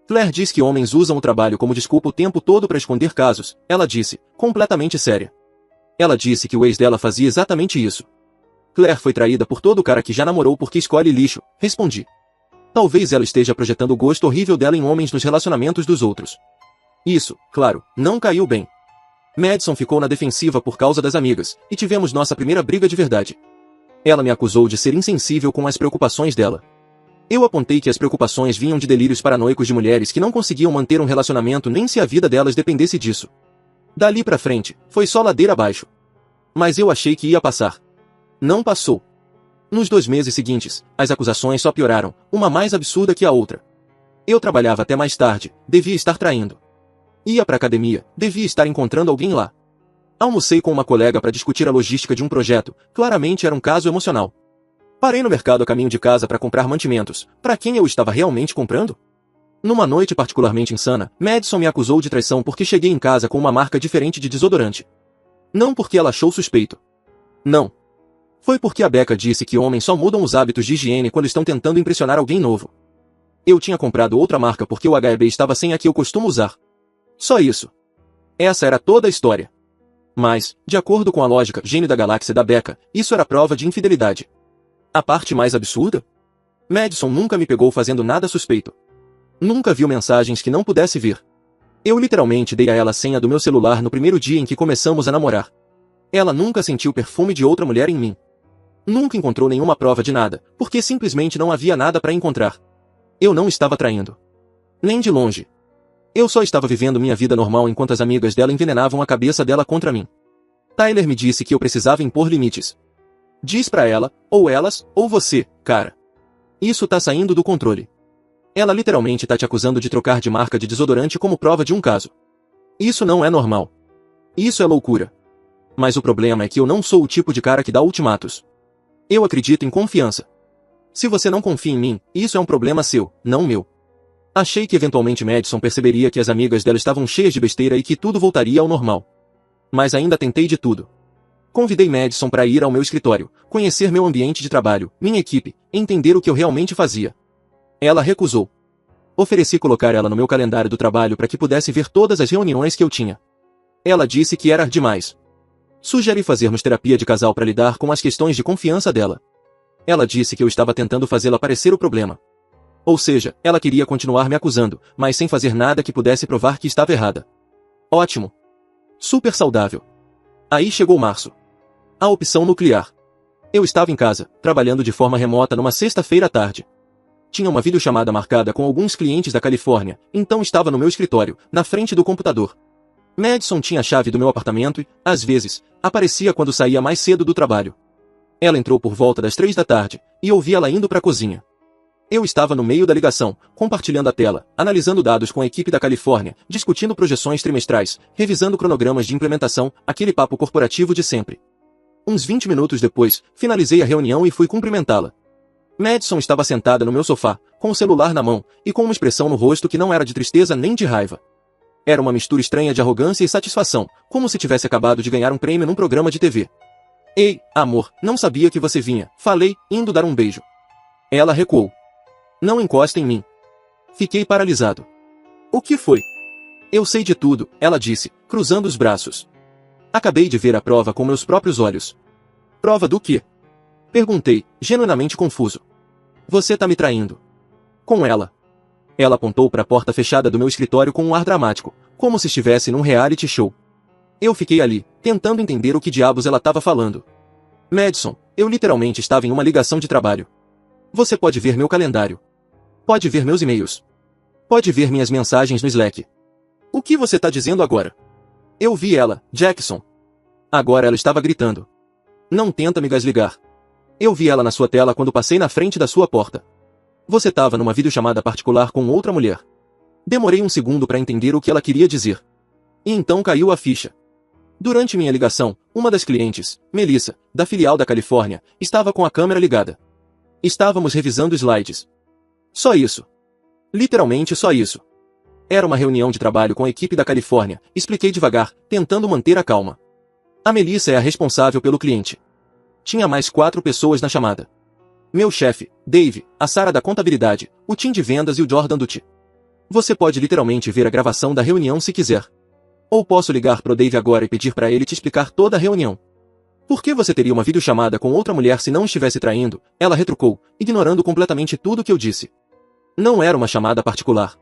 Claire diz que homens usam o trabalho como desculpa o tempo todo para esconder casos, ela disse, completamente séria. Ela disse que o ex dela fazia exatamente isso. Claire foi traída por todo cara que já namorou porque escolhe lixo, respondi. Talvez ela esteja projetando o gosto horrível dela em homens nos relacionamentos dos outros. Isso, claro, não caiu bem. Madison ficou na defensiva por causa das amigas, e tivemos nossa primeira briga de verdade. Ela me acusou de ser insensível com as preocupações dela. Eu apontei que as preocupações vinham de delírios paranoicos de mulheres que não conseguiam manter um relacionamento nem se a vida delas dependesse disso. Dali pra frente, foi só ladeira abaixo. Mas eu achei que ia passar. Não passou. Nos 2 meses seguintes, as acusações só pioraram, uma mais absurda que a outra. Eu trabalhava até mais tarde, devia estar traindo. Ia pra academia, devia estar encontrando alguém lá. Almocei com uma colega para discutir a logística de um projeto, claramente era um caso emocional. Parei no mercado a caminho de casa para comprar mantimentos, para quem eu estava realmente comprando? Numa noite particularmente insana, Madison me acusou de traição porque cheguei em casa com uma marca diferente de desodorante. Não porque ela achou suspeito. Não. Foi porque a Becca disse que homens só mudam os hábitos de higiene quando estão tentando impressionar alguém novo. Eu tinha comprado outra marca porque o HEB estava sem a que eu costumo usar. Só isso. Essa era toda a história. Mas, de acordo com a lógica gênio da galáxia da Becca, isso era prova de infidelidade. A parte mais absurda? Madison nunca me pegou fazendo nada suspeito. Nunca viu mensagens que não pudesse ver. Eu literalmente dei a ela a senha do meu celular no primeiro dia em que começamos a namorar. Ela nunca sentiu o perfume de outra mulher em mim. Nunca encontrou nenhuma prova de nada, porque simplesmente não havia nada para encontrar. Eu não estava traindo. Nem de longe. Eu só estava vivendo minha vida normal enquanto as amigas dela envenenavam a cabeça dela contra mim. Tyler me disse que eu precisava impor limites. Diz pra ela, ou elas, ou você, cara. Isso tá saindo do controle. Ela literalmente tá te acusando de trocar de marca de desodorante como prova de um caso. Isso não é normal. Isso é loucura. Mas o problema é que eu não sou o tipo de cara que dá ultimatos. Eu acredito em confiança. Se você não confia em mim, isso é um problema seu, não meu. Achei que eventualmente Madison perceberia que as amigas dela estavam cheias de besteira e que tudo voltaria ao normal. Mas ainda tentei de tudo. Convidei Madison para ir ao meu escritório, conhecer meu ambiente de trabalho, minha equipe, entender o que eu realmente fazia. Ela recusou. Ofereci colocar ela no meu calendário do trabalho para que pudesse ver todas as reuniões que eu tinha. Ela disse que era demais. Sugeri fazermos terapia de casal para lidar com as questões de confiança dela. Ela disse que eu estava tentando fazê-la parecer o problema. Ou seja, ela queria continuar me acusando, mas sem fazer nada que pudesse provar que estava errada. Ótimo. Super saudável. Aí chegou março. A opção nuclear. Eu estava em casa, trabalhando de forma remota numa sexta-feira à tarde. Tinha uma videochamada marcada com alguns clientes da Califórnia, então estava no meu escritório, na frente do computador. Madison tinha a chave do meu apartamento e, às vezes, aparecia quando saía mais cedo do trabalho. Ela entrou por volta das 3 da tarde, e eu vi ela indo para a cozinha. Eu estava no meio da ligação, compartilhando a tela, analisando dados com a equipe da Califórnia, discutindo projeções trimestrais, revisando cronogramas de implementação, aquele papo corporativo de sempre. Uns 20 minutos depois, finalizei a reunião e fui cumprimentá-la. Madison estava sentada no meu sofá, com o celular na mão, e com uma expressão no rosto que não era de tristeza nem de raiva. Era uma mistura estranha de arrogância e satisfação, como se tivesse acabado de ganhar um prêmio num programa de TV. Ei, amor, não sabia que você vinha, falei, indo dar um beijo. Ela recuou. Não encosta em mim. Fiquei paralisado. O que foi? Eu sei de tudo, ela disse, cruzando os braços. Acabei de ver a prova com meus próprios olhos. Prova do quê? Perguntei, genuinamente confuso. Você tá me traindo. Com ela. Ela apontou para a porta fechada do meu escritório com um ar dramático, como se estivesse num reality show. Eu fiquei ali, tentando entender o que diabos ela estava falando. Madison, eu literalmente estava em uma ligação de trabalho. Você pode ver meu calendário. Pode ver meus e-mails. Pode ver minhas mensagens no Slack. O que você tá dizendo agora? Eu vi ela, Jackson. Agora ela estava gritando. Não tenta me gasligar. Eu vi ela na sua tela quando passei na frente da sua porta. Você estava numa videochamada particular com outra mulher. Demorei um segundo para entender o que ela queria dizer. E então caiu a ficha. Durante minha ligação, uma das clientes, Melissa, da filial da Califórnia, estava com a câmera ligada. Estávamos revisando slides. Só isso. Literalmente só isso. Era uma reunião de trabalho com a equipe da Califórnia, expliquei devagar, tentando manter a calma. A Melissa é a responsável pelo cliente. Tinha mais 4 pessoas na chamada. Meu chefe, Dave, a Sarah da contabilidade, o Tim de vendas e o Jordan do T. Você pode literalmente ver a gravação da reunião se quiser. Ou posso ligar pro Dave agora e pedir para ele te explicar toda a reunião. Por que você teria uma videochamada com outra mulher se não estivesse traindo? Ela retrucou, ignorando completamente tudo que eu disse. Não era uma chamada particular.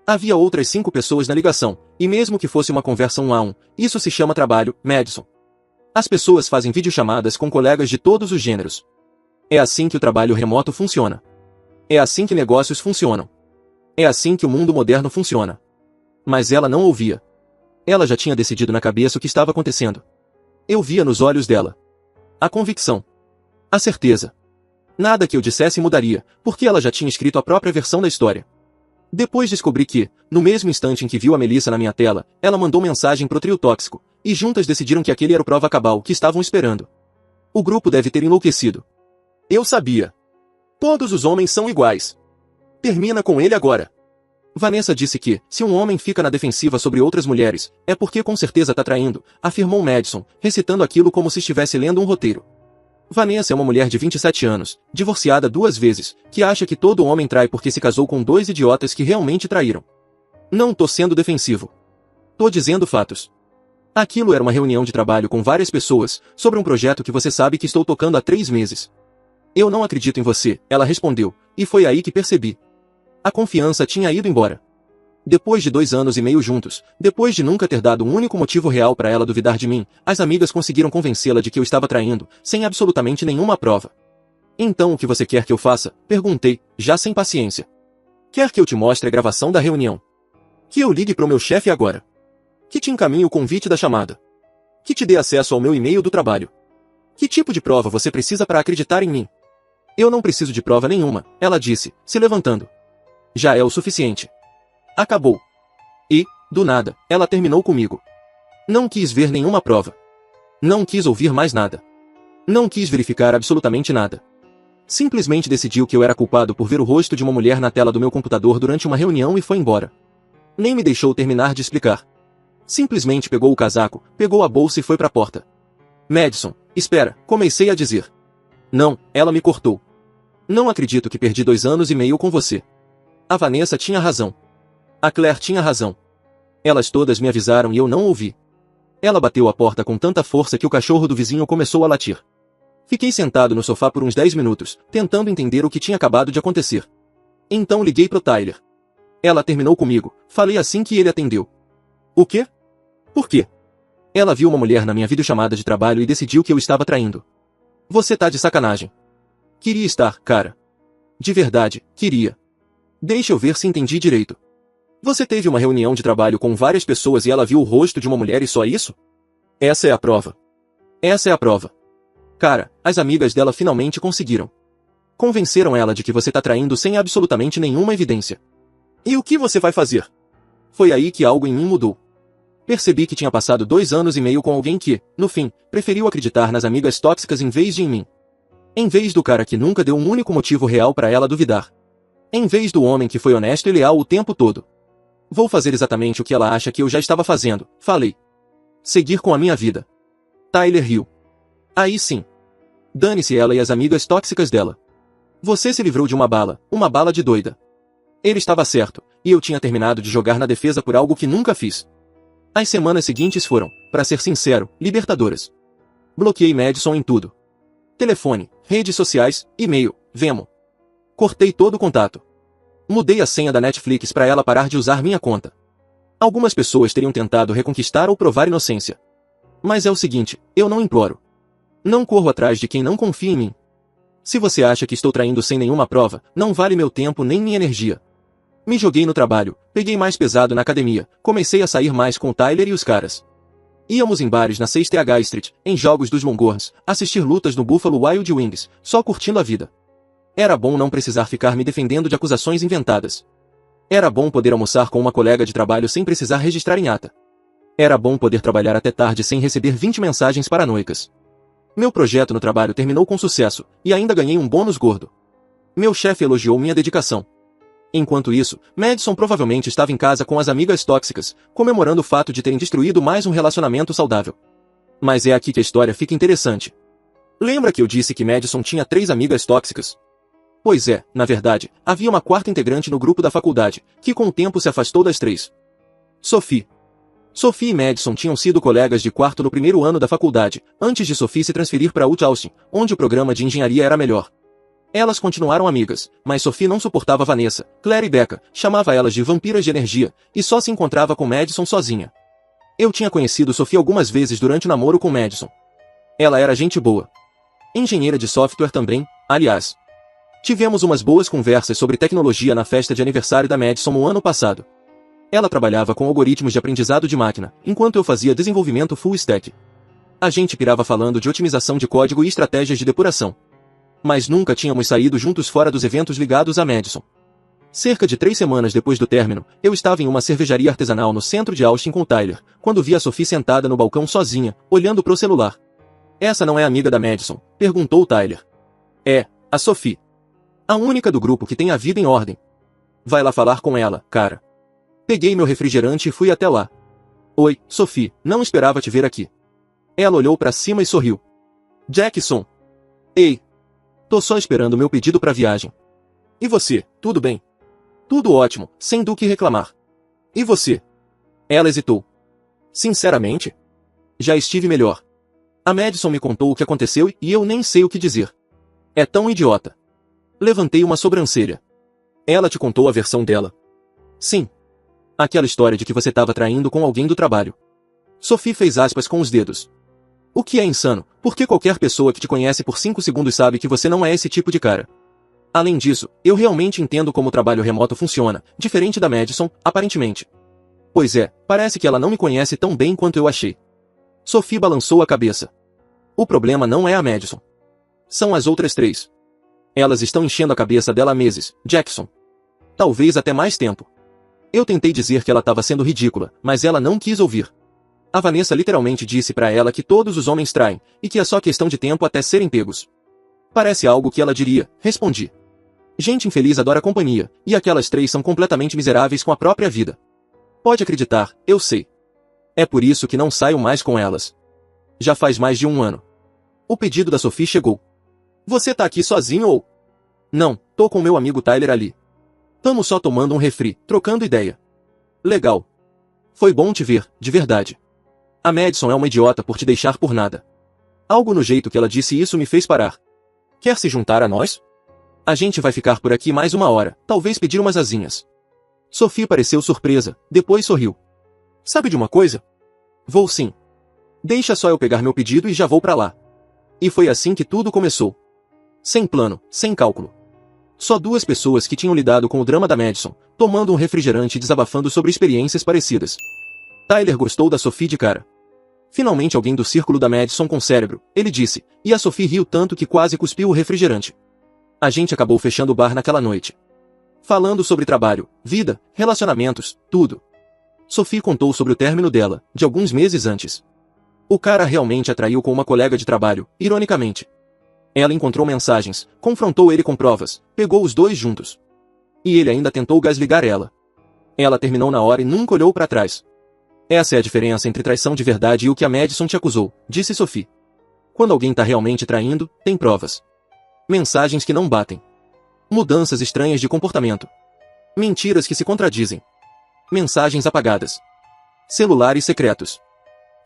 Havia outras 5 pessoas na ligação, e mesmo que fosse uma conversa 1 a 1, isso se chama trabalho, Madison. As pessoas fazem videochamadas com colegas de todos os gêneros. É assim que o trabalho remoto funciona. É assim que negócios funcionam. É assim que o mundo moderno funciona. Mas ela não ouvia. Ela já tinha decidido na cabeça o que estava acontecendo. Eu via nos olhos dela. A convicção. A certeza. Nada que eu dissesse mudaria, porque ela já tinha escrito a própria versão da história. Depois descobri que, no mesmo instante em que viu a Melissa na minha tela, ela mandou mensagem pro trio tóxico, e juntas decidiram que aquele era o prova cabal que estavam esperando. O grupo deve ter enlouquecido. Eu sabia. Todos os homens são iguais. Termina com ele agora. Vanessa disse que, se um homem fica na defensiva sobre outras mulheres, é porque com certeza tá traindo, afirmou Madison, recitando aquilo como se estivesse lendo um roteiro. Vanessa é uma mulher de 27 anos, divorciada 2 vezes, que acha que todo homem trai porque se casou com 2 idiotas que realmente traíram. Não tô sendo defensivo. Tô dizendo fatos. Aquilo era uma reunião de trabalho com várias pessoas, sobre um projeto que você sabe que estou tocando há 3 meses. Eu não acredito em você, ela respondeu, e foi aí que percebi. A confiança tinha ido embora. Depois de 2 anos e meio juntos, depois de nunca ter dado um único motivo real para ela duvidar de mim, as amigas conseguiram convencê-la de que eu estava traindo, sem absolutamente nenhuma prova. Então o que você quer que eu faça? Perguntei, já sem paciência. Quer que eu te mostre a gravação da reunião? Que eu ligue pro meu chefe agora? Que te encaminhe o convite da chamada? Que te dê acesso ao meu e-mail do trabalho? Que tipo de prova você precisa para acreditar em mim? Eu não preciso de prova nenhuma, ela disse, se levantando. Já é o suficiente. Acabou. E, do nada, ela terminou comigo. Não quis ver nenhuma prova. Não quis ouvir mais nada. Não quis verificar absolutamente nada. Simplesmente decidiu que eu era culpado por ver o rosto de uma mulher na tela do meu computador durante uma reunião e foi embora. Nem me deixou terminar de explicar. Simplesmente pegou o casaco, pegou a bolsa e foi para a porta. Madison, espera, comecei a dizer. Não, ela me cortou. Não acredito que perdi 2 anos e meio com você. A Vanessa tinha razão. A Claire tinha razão. Elas todas me avisaram e eu não ouvi. Ela bateu a porta com tanta força que o cachorro do vizinho começou a latir. Fiquei sentado no sofá por uns 10 minutos, tentando entender o que tinha acabado de acontecer. Então liguei pro Tyler. Ela terminou comigo, falei assim que ele atendeu. O quê? Por quê? Ela viu uma mulher na minha videochamada de trabalho e decidiu que eu estava traindo. Você tá de sacanagem. Queria estar, cara. De verdade, queria. Deixa eu ver se entendi direito. Você teve uma reunião de trabalho com várias pessoas e ela viu o rosto de uma mulher e só isso? Essa é a prova. Essa é a prova. Cara, as amigas dela finalmente conseguiram. Convenceram ela de que você tá traindo sem absolutamente nenhuma evidência. E o que você vai fazer? Foi aí que algo em mim mudou. Percebi que tinha passado 2 anos e meio com alguém que, no fim, preferiu acreditar nas amigas tóxicas em vez de em mim. Em vez do cara que nunca deu um único motivo real pra ela duvidar. Em vez do homem que foi honesto e leal o tempo todo. Vou fazer exatamente o que ela acha que eu já estava fazendo, falei. Seguir com a minha vida. Tyler riu. Aí sim. Dane-se ela e as amigas tóxicas dela. Você se livrou de uma bala de doida. Ele estava certo, e eu tinha terminado de jogar na defesa por algo que nunca fiz. As semanas seguintes foram, para ser sincero, libertadoras. Bloqueei Madison em tudo. Telefone, redes sociais, e-mail, Venmo. Cortei todo o contato. Mudei a senha da Netflix para ela parar de usar minha conta. Algumas pessoas teriam tentado reconquistar ou provar inocência. Mas é o seguinte, eu não imploro. Não corro atrás de quem não confia em mim. Se você acha que estou traindo sem nenhuma prova, não vale meu tempo nem minha energia. Me joguei no trabalho, peguei mais pesado na academia, comecei a sair mais com o Tyler e os caras. Íamos em bares na 6th Street, em jogos dos Longhorns, assistir lutas no Buffalo Wild Wings, só curtindo a vida. Era bom não precisar ficar me defendendo de acusações inventadas. Era bom poder almoçar com uma colega de trabalho sem precisar registrar em ata. Era bom poder trabalhar até tarde sem receber 20 mensagens paranoicas. Meu projeto no trabalho terminou com sucesso, e ainda ganhei um bônus gordo. Meu chefe elogiou minha dedicação. Enquanto isso, Madison provavelmente estava em casa com as amigas tóxicas, comemorando o fato de terem destruído mais um relacionamento saudável. Mas é aqui que a história fica interessante. Lembra que eu disse que Madison tinha 3 amigas tóxicas? Pois é, na verdade, havia uma 4ª integrante no grupo da faculdade, que com o tempo se afastou das 3. Sophie. Sophie e Madison tinham sido colegas de quarto no primeiro ano da faculdade, antes de Sophie se transferir para UT Austin, onde o programa de engenharia era melhor. Elas continuaram amigas, mas Sophie não suportava Vanessa, Claire e Becca, chamava elas de vampiras de energia, e só se encontrava com Madison sozinha. Eu tinha conhecido Sophie algumas vezes durante o namoro com Madison. Ela era gente boa. Engenheira de software também, aliás. Tivemos umas boas conversas sobre tecnologia na festa de aniversário da Madison no ano passado. Ela trabalhava com algoritmos de aprendizado de máquina, enquanto eu fazia desenvolvimento full stack. A gente pirava falando de otimização de código e estratégias de depuração. Mas nunca tínhamos saído juntos fora dos eventos ligados a Madison. Cerca de 3 semanas depois do término, eu estava em uma cervejaria artesanal no centro de Austin com o Tyler, quando vi a Sophie sentada no balcão sozinha, olhando pro celular. Essa não é amiga da Madison? Perguntou o Tyler. É, a Sophie. A única do grupo que tem a vida em ordem. Vai lá falar com ela, cara. Peguei meu refrigerante e fui até lá. Oi, Sophie, não esperava te ver aqui. Ela olhou pra cima e sorriu. Jackson. Ei. Tô só esperando meu pedido pra viagem. E você, tudo bem? Tudo ótimo, sem do que reclamar. E você? Ela hesitou. Sinceramente? Já estive melhor. A Madison me contou o que aconteceu e eu nem sei o que dizer. É tão idiota. Levantei uma sobrancelha. Ela te contou a versão dela? Sim. Aquela história de que você estava traindo com alguém do trabalho. Sophie fez aspas com os dedos. O que é insano, porque qualquer pessoa que te conhece por 5 segundos sabe que você não é esse tipo de cara. Além disso, eu realmente entendo como o trabalho remoto funciona, diferente da Madison, aparentemente. Pois é, parece que ela não me conhece tão bem quanto eu achei. Sophie balançou a cabeça. O problema não é a Madison. São as outras 3. Elas estão enchendo a cabeça dela há meses, Jackson. Talvez até mais tempo. Eu tentei dizer que ela estava sendo ridícula, mas ela não quis ouvir. A Vanessa literalmente disse pra ela que todos os homens traem, e que é só questão de tempo até serem pegos. Parece algo que ela diria, respondi. Gente infeliz adora companhia, e aquelas 3 são completamente miseráveis com a própria vida. Pode acreditar, eu sei. É por isso que não saio mais com elas. Já faz mais de 1 ano. O pedido da Sophie chegou. Você tá aqui sozinho ou? Não, tô com meu amigo Tyler ali. Tamo só tomando um refri, trocando ideia. Legal. Foi bom te ver, de verdade. A Madison é uma idiota por te deixar por nada. Algo no jeito que ela disse isso me fez parar. Quer se juntar a nós? A gente vai ficar por aqui mais uma hora, talvez pedir umas asinhas. Sophie pareceu surpresa, depois sorriu. Sabe de uma coisa? Vou sim. Deixa só eu pegar meu pedido e já vou pra lá. E foi assim que tudo começou. Sem plano, sem cálculo. Só duas pessoas que tinham lidado com o drama da Madison, tomando um refrigerante e desabafando sobre experiências parecidas. Tyler gostou da Sophie de cara. Finalmente alguém do círculo da Madison com cérebro, ele disse, e a Sophie riu tanto que quase cuspiu o refrigerante. A gente acabou fechando o bar naquela noite. Falando sobre trabalho, vida, relacionamentos, tudo. Sophie contou sobre o término dela, de alguns meses antes. O cara realmente a traiu com uma colega de trabalho, ironicamente. Ela encontrou mensagens, confrontou ele com provas, pegou os dois juntos. E ele ainda tentou gasligar ela. Ela terminou na hora e nunca olhou para trás. Essa é a diferença entre traição de verdade e o que a Madison te acusou, disse Sophie. Quando alguém tá realmente traindo, tem provas. Mensagens que não batem. Mudanças estranhas de comportamento. Mentiras que se contradizem. Mensagens apagadas. Celulares secretos.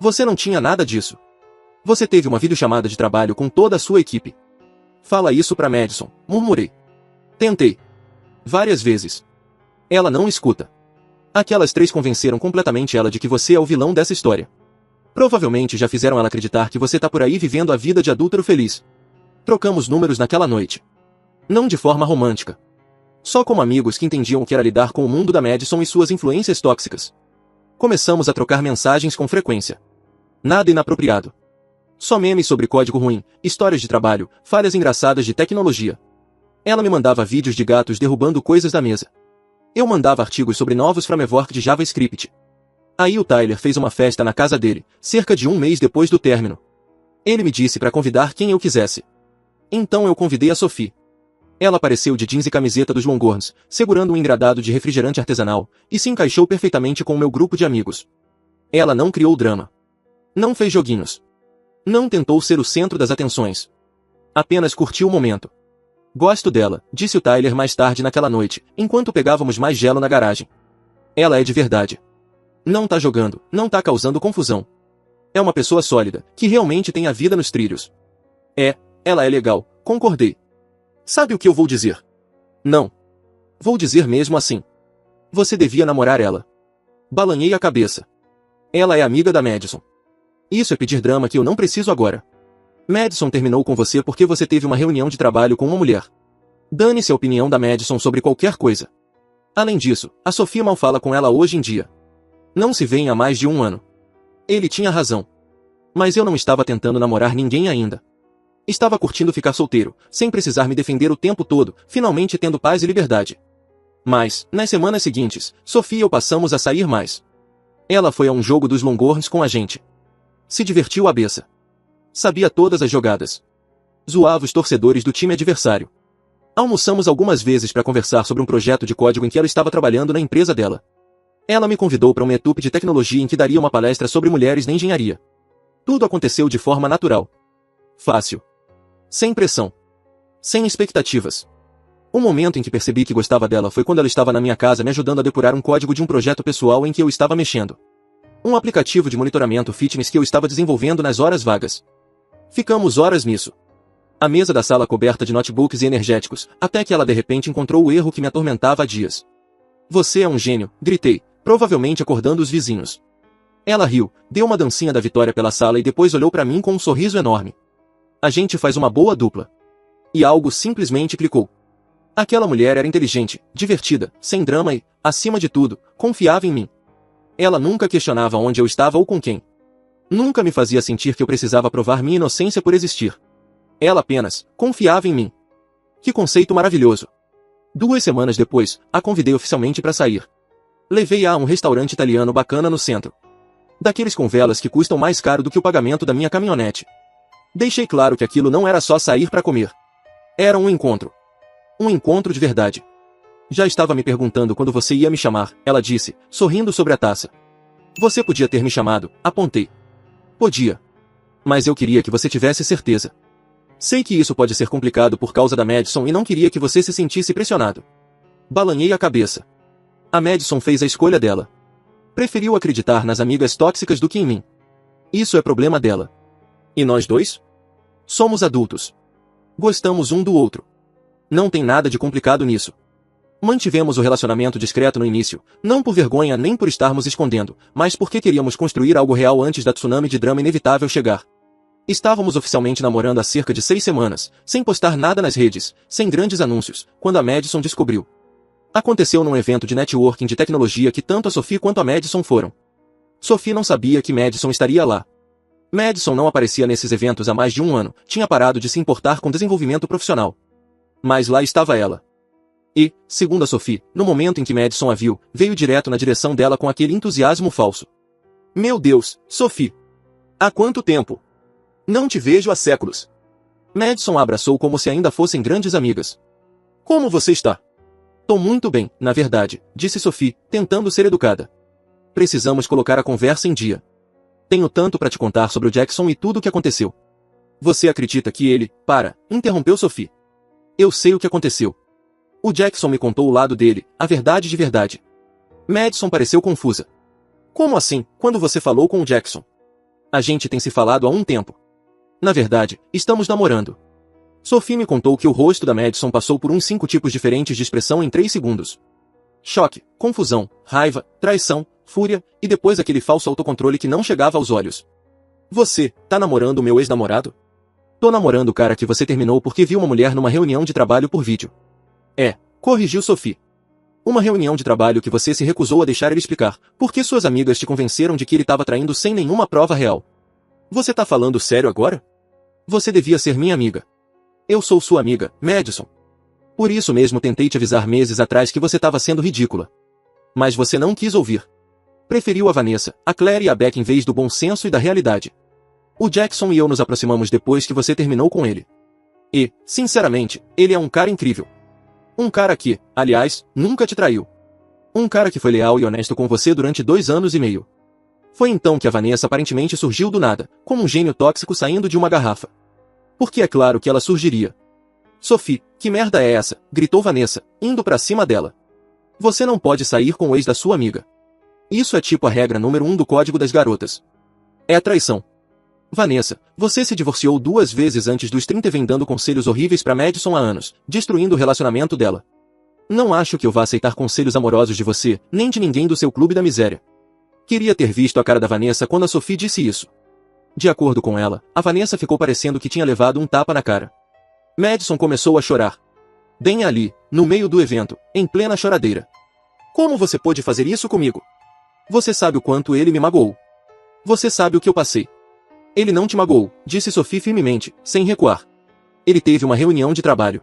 Você não tinha nada disso. Você teve uma videochamada de trabalho com toda a sua equipe. Fala isso pra Madison, murmurei. Tentei. Várias vezes. Ela não escuta. Aquelas três convenceram completamente ela de que você é o vilão dessa história. Provavelmente já fizeram ela acreditar que você tá por aí vivendo a vida de adúltero feliz. Trocamos números naquela noite. Não de forma romântica. Só como amigos que entendiam o que era lidar com o mundo da Madison e suas influências tóxicas. Começamos a trocar mensagens com frequência. Nada inapropriado. Só memes sobre código ruim, histórias de trabalho, falhas engraçadas de tecnologia. Ela me mandava vídeos de gatos derrubando coisas da mesa. Eu mandava artigos sobre novos framework de JavaScript. Aí o Tyler fez uma festa na casa dele, cerca de um mês depois do término. Ele me disse para convidar quem eu quisesse. Então eu convidei a Sophie. Ela apareceu de jeans e camiseta dos Longhorns, segurando um engradado de refrigerante artesanal, e se encaixou perfeitamente com o meu grupo de amigos. Ela não criou drama. Não fez joguinhos. Não tentou ser o centro das atenções. Apenas curtiu o momento. Gosto dela, disse o Tyler mais tarde naquela noite, enquanto pegávamos mais gelo na garagem. Ela é de verdade. Não tá jogando, não tá causando confusão. É uma pessoa sólida, que realmente tem a vida nos trilhos. Ela é legal, concordei. Sabe o que eu vou dizer? Não. Vou dizer mesmo assim. Você devia namorar ela. Balanhei a cabeça. Ela é amiga da Madison. Isso é pedir drama que eu não preciso agora. Madison terminou com você porque você teve uma reunião de trabalho com uma mulher. Dane-se a opinião da Madison sobre qualquer coisa. Além disso, a Sophie mal fala com ela hoje em dia. Não se veem há mais de um ano. Ele tinha razão. Mas eu não estava tentando namorar ninguém ainda. Estava curtindo ficar solteiro, sem precisar me defender o tempo todo, finalmente tendo paz e liberdade. Mas, nas semanas seguintes, Sophie e eu passamos a sair mais. Ela foi a um jogo dos Longhorns com a gente. Se divertiu à beça. Sabia todas as jogadas. Zoava os torcedores do time adversário. Almoçamos algumas vezes para conversar sobre um projeto de código em que ela estava trabalhando na empresa dela. Ela me convidou para um meetup de tecnologia em que daria uma palestra sobre mulheres na engenharia. Tudo aconteceu de forma natural. Fácil. Sem pressão. Sem expectativas. O momento em que percebi que gostava dela foi quando ela estava na minha casa me ajudando a depurar um código de um projeto pessoal em que eu estava mexendo. Um aplicativo de monitoramento fitness que eu estava desenvolvendo nas horas vagas. Ficamos horas nisso. A mesa da sala coberta de notebooks e energéticos, até que ela de repente encontrou o erro que me atormentava há dias. Você é um gênio, gritei, provavelmente acordando os vizinhos. Ela riu, deu uma dancinha da vitória pela sala e depois olhou para mim com um sorriso enorme. A gente faz uma boa dupla. E algo simplesmente clicou. Aquela mulher era inteligente, divertida, sem drama e, acima de tudo, confiava em mim. Ela nunca questionava onde eu estava ou com quem. Nunca me fazia sentir que eu precisava provar minha inocência por existir. Ela apenas confiava em mim. Que conceito maravilhoso. 2 semanas depois, a convidei oficialmente para sair. Levei-a a um restaurante italiano bacana no centro. Daqueles com velas que custam mais caro do que o pagamento da minha caminhonete. Deixei claro que aquilo não era só sair para comer. Era um encontro. Um encontro de verdade. Já estava me perguntando quando você ia me chamar, ela disse, sorrindo sobre a taça. Você podia ter me chamado, apontei. Podia. Mas eu queria que você tivesse certeza. Sei que isso pode ser complicado por causa da Madison e não queria que você se sentisse pressionado. Balanhei a cabeça. A Madison fez a escolha dela. Preferiu acreditar nas amigas tóxicas do que em mim. Isso é problema dela. E nós dois? Somos adultos. Gostamos um do outro. Não tem nada de complicado nisso. Mantivemos o relacionamento discreto no início, não por vergonha nem por estarmos escondendo, mas porque queríamos construir algo real antes da tsunami de drama inevitável chegar. Estávamos oficialmente namorando há cerca de 6 semanas, sem postar nada nas redes, sem grandes anúncios, quando a Madison descobriu. Aconteceu num evento de networking de tecnologia que tanto a Sophie quanto a Madison foram. Sophie não sabia que Madison estaria lá. Madison não aparecia nesses eventos há mais de um ano, tinha parado de se importar com desenvolvimento profissional. Mas lá estava ela. E, segundo a Sophie, no momento em que Madison a viu, veio direto na direção dela com aquele entusiasmo falso. Meu Deus, Sophie! Há quanto tempo? Não te vejo há séculos. Madison a abraçou como se ainda fossem grandes amigas. Como você está? Tô muito bem, na verdade, disse Sophie, tentando ser educada. Precisamos colocar a conversa em dia. Tenho tanto para te contar sobre o Jackson e tudo o que aconteceu. Você acredita que ele... interrompeu Sophie. Eu sei o que aconteceu. O Jackson me contou o lado dele, a verdade de verdade. Madison pareceu confusa. Como assim, quando você falou com o Jackson? A gente tem se falado há um tempo. Na verdade, estamos namorando. Sophie me contou que o rosto da Madison passou por uns 5 tipos diferentes de expressão em 3 segundos. Choque, confusão, raiva, traição, fúria, e depois aquele falso autocontrole que não chegava aos olhos. Você, tá namorando o meu ex-namorado? Tô namorando o cara que você terminou porque viu uma mulher numa reunião de trabalho por vídeo. Corrigiu Sophie. Uma reunião de trabalho que você se recusou a deixar ele explicar, porque suas amigas te convenceram de que ele estava traindo sem nenhuma prova real. Você tá falando sério agora? Você devia ser minha amiga. Eu sou sua amiga, Madison. Por isso mesmo tentei te avisar meses atrás que você estava sendo ridícula. Mas você não quis ouvir. Preferiu a Vanessa, a Claire e a Beck em vez do bom senso e da realidade. O Jackson e eu nos aproximamos depois que você terminou com ele. E, sinceramente, ele é um cara incrível. Um cara que, aliás, nunca te traiu. Um cara que foi leal e honesto com você durante 2 anos e meio. Foi então que a Vanessa aparentemente surgiu do nada, como um gênio tóxico saindo de uma garrafa. Porque é claro que ela surgiria. Sophie, que merda é essa? Gritou Vanessa, indo pra cima dela. Você não pode sair com o ex da sua amiga. Isso é tipo a regra número 1 do Código das Garotas. É a traição. Vanessa, você se divorciou 2 vezes antes dos 30 e vem dando conselhos horríveis pra Madison há anos, destruindo o relacionamento dela. Não acho que eu vá aceitar conselhos amorosos de você, nem de ninguém do seu clube da miséria. Queria ter visto a cara da Vanessa quando a Sophie disse isso. De acordo com ela, a Vanessa ficou parecendo que tinha levado um tapa na cara. Madison começou a chorar. Bem ali, no meio do evento, em plena choradeira. Como você pôde fazer isso comigo? Você sabe o quanto ele me magoou. Você sabe o que eu passei. Ele não te magoou, disse Sophie firmemente, sem recuar. Ele teve uma reunião de trabalho.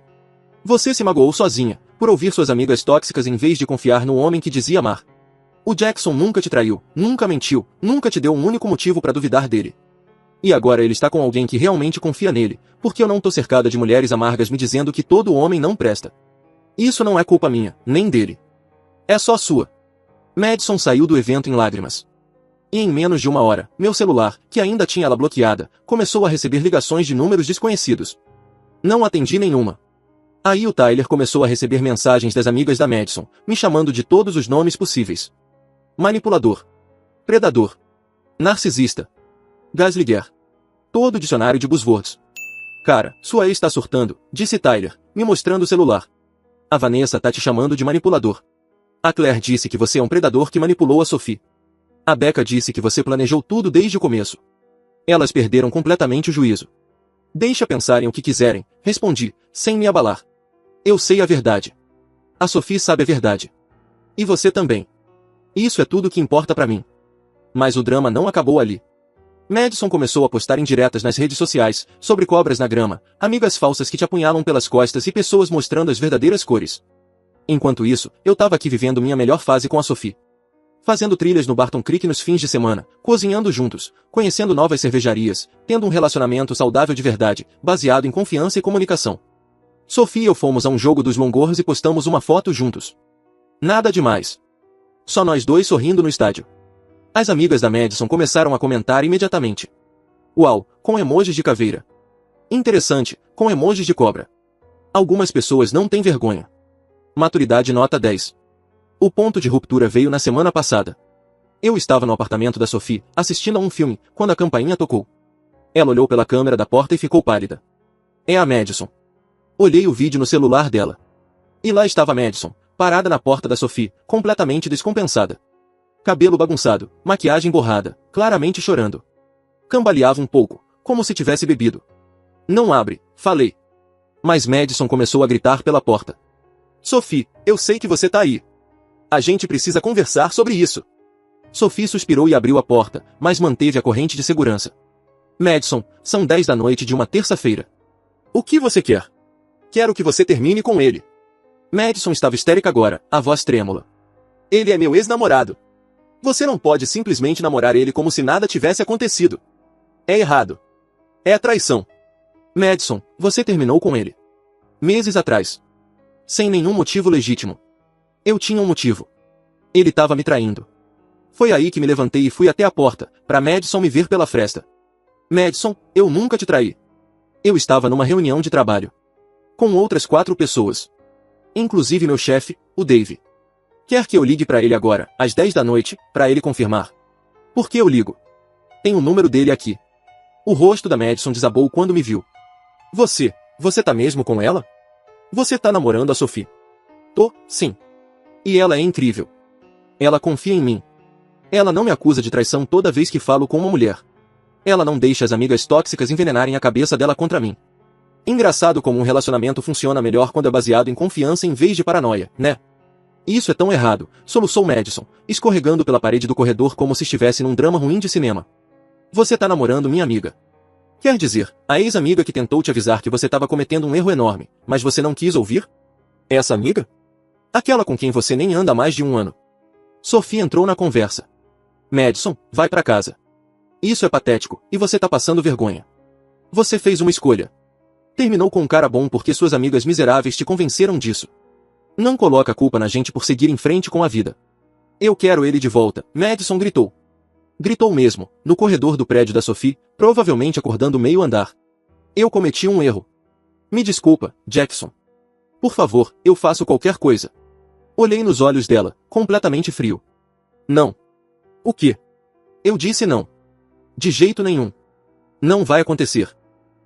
Você se magoou sozinha, por ouvir suas amigas tóxicas em vez de confiar no homem que dizia amar. O Jackson nunca te traiu, nunca mentiu, nunca te deu um único motivo para duvidar dele. E agora ele está com alguém que realmente confia nele, porque eu não tô cercada de mulheres amargas me dizendo que todo homem não presta. Isso não é culpa minha, nem dele. É só sua. Madison saiu do evento em lágrimas. E em menos de 1 hora, meu celular, que ainda tinha ela bloqueada, começou a receber ligações de números desconhecidos. Não atendi nenhuma. Aí o Tyler começou a receber mensagens das amigas da Madison, me chamando de todos os nomes possíveis. Manipulador. Predador. Narcisista. Gaslighter. Todo o dicionário de buzzwords. Cara, sua ex está surtando, disse Tyler, me mostrando o celular. A Vanessa tá te chamando de manipulador. A Claire disse que você é um predador que manipulou a Sophie. A Becca disse que você planejou tudo desde o começo. Elas perderam completamente o juízo. Deixa pensarem o que quiserem, respondi, sem me abalar. Eu sei a verdade. A Sophie sabe a verdade. E você também. Isso é tudo que importa pra mim. Mas o drama não acabou ali. Madison começou a postar indiretas nas redes sociais, sobre cobras na grama, amigas falsas que te apunhalam pelas costas e pessoas mostrando as verdadeiras cores. Enquanto isso, eu tava aqui vivendo minha melhor fase com a Sophie. Fazendo trilhas no Barton Creek nos fins de semana, cozinhando juntos, conhecendo novas cervejarias, tendo um relacionamento saudável de verdade, baseado em confiança e comunicação. Sophie e eu fomos a um jogo dos Longhorns e postamos uma foto juntos. Nada demais. Só nós dois sorrindo no estádio. As amigas da Madison começaram a comentar imediatamente. Uau, com emojis de caveira. Interessante, com emojis de cobra. Algumas pessoas não têm vergonha. Maturidade nota 10. O ponto de ruptura veio na semana passada. Eu estava no apartamento da Sophie, assistindo a um filme, quando a campainha tocou. Ela olhou pela câmera da porta e ficou pálida. É a Madison. Olhei o vídeo no celular dela. E lá estava Madison, parada na porta da Sophie, completamente descompensada. Cabelo bagunçado, maquiagem borrada, claramente chorando. Cambaleava um pouco, como se tivesse bebido. Não abre, falei. Mas Madison começou a gritar pela porta. Sophie, eu sei que você tá aí. A gente precisa conversar sobre isso. Sophie suspirou e abriu a porta, mas manteve a corrente de segurança. Madison, são 10 da noite de uma terça-feira. O que você quer? Quero que você termine com ele. Madison estava histérica agora, a voz trêmula. Ele é meu ex-namorado. Você não pode simplesmente namorar ele como se nada tivesse acontecido. É errado. É traição. Madison, você terminou com ele. Meses atrás. Sem nenhum motivo legítimo. Eu tinha um motivo. Ele estava me traindo. Foi aí que me levantei e fui até a porta, para Madison me ver pela fresta. Madison, eu nunca te traí. Eu estava numa reunião de trabalho. Com outras 4 pessoas. Inclusive meu chefe, o Dave. Quer que eu ligue para ele agora, às 10 da noite, para ele confirmar? Por que eu ligo? Tem o número dele aqui. O rosto da Madison desabou quando me viu. Você tá mesmo com ela? Você tá namorando a Sophie? Tô, sim. E ela é incrível. Ela confia em mim. Ela não me acusa de traição toda vez que falo com uma mulher. Ela não deixa as amigas tóxicas envenenarem a cabeça dela contra mim. Engraçado como um relacionamento funciona melhor quando é baseado em confiança em vez de paranoia, né? Isso é tão errado, soluçou Madison, escorregando pela parede do corredor como se estivesse num drama ruim de cinema. Você tá namorando minha amiga. Quer dizer, a ex-amiga que tentou te avisar que você estava cometendo um erro enorme, mas você não quis ouvir? Essa amiga? Aquela com quem você nem anda há mais de 1 ano. Sophie entrou na conversa. Madison, vai pra casa. Isso é patético, e você tá passando vergonha. Você fez uma escolha. Terminou com um cara bom porque suas amigas miseráveis te convenceram disso. Não coloca a culpa na gente por seguir em frente com a vida. Eu quero ele de volta, Madison gritou. Gritou mesmo, no corredor do prédio da Sophie, provavelmente acordando meio andar. Eu cometi um erro. Me desculpa, Jackson. Por favor, eu faço qualquer coisa. Olhei nos olhos dela, completamente frio. Não. O quê? Eu disse não. De jeito nenhum. Não vai acontecer.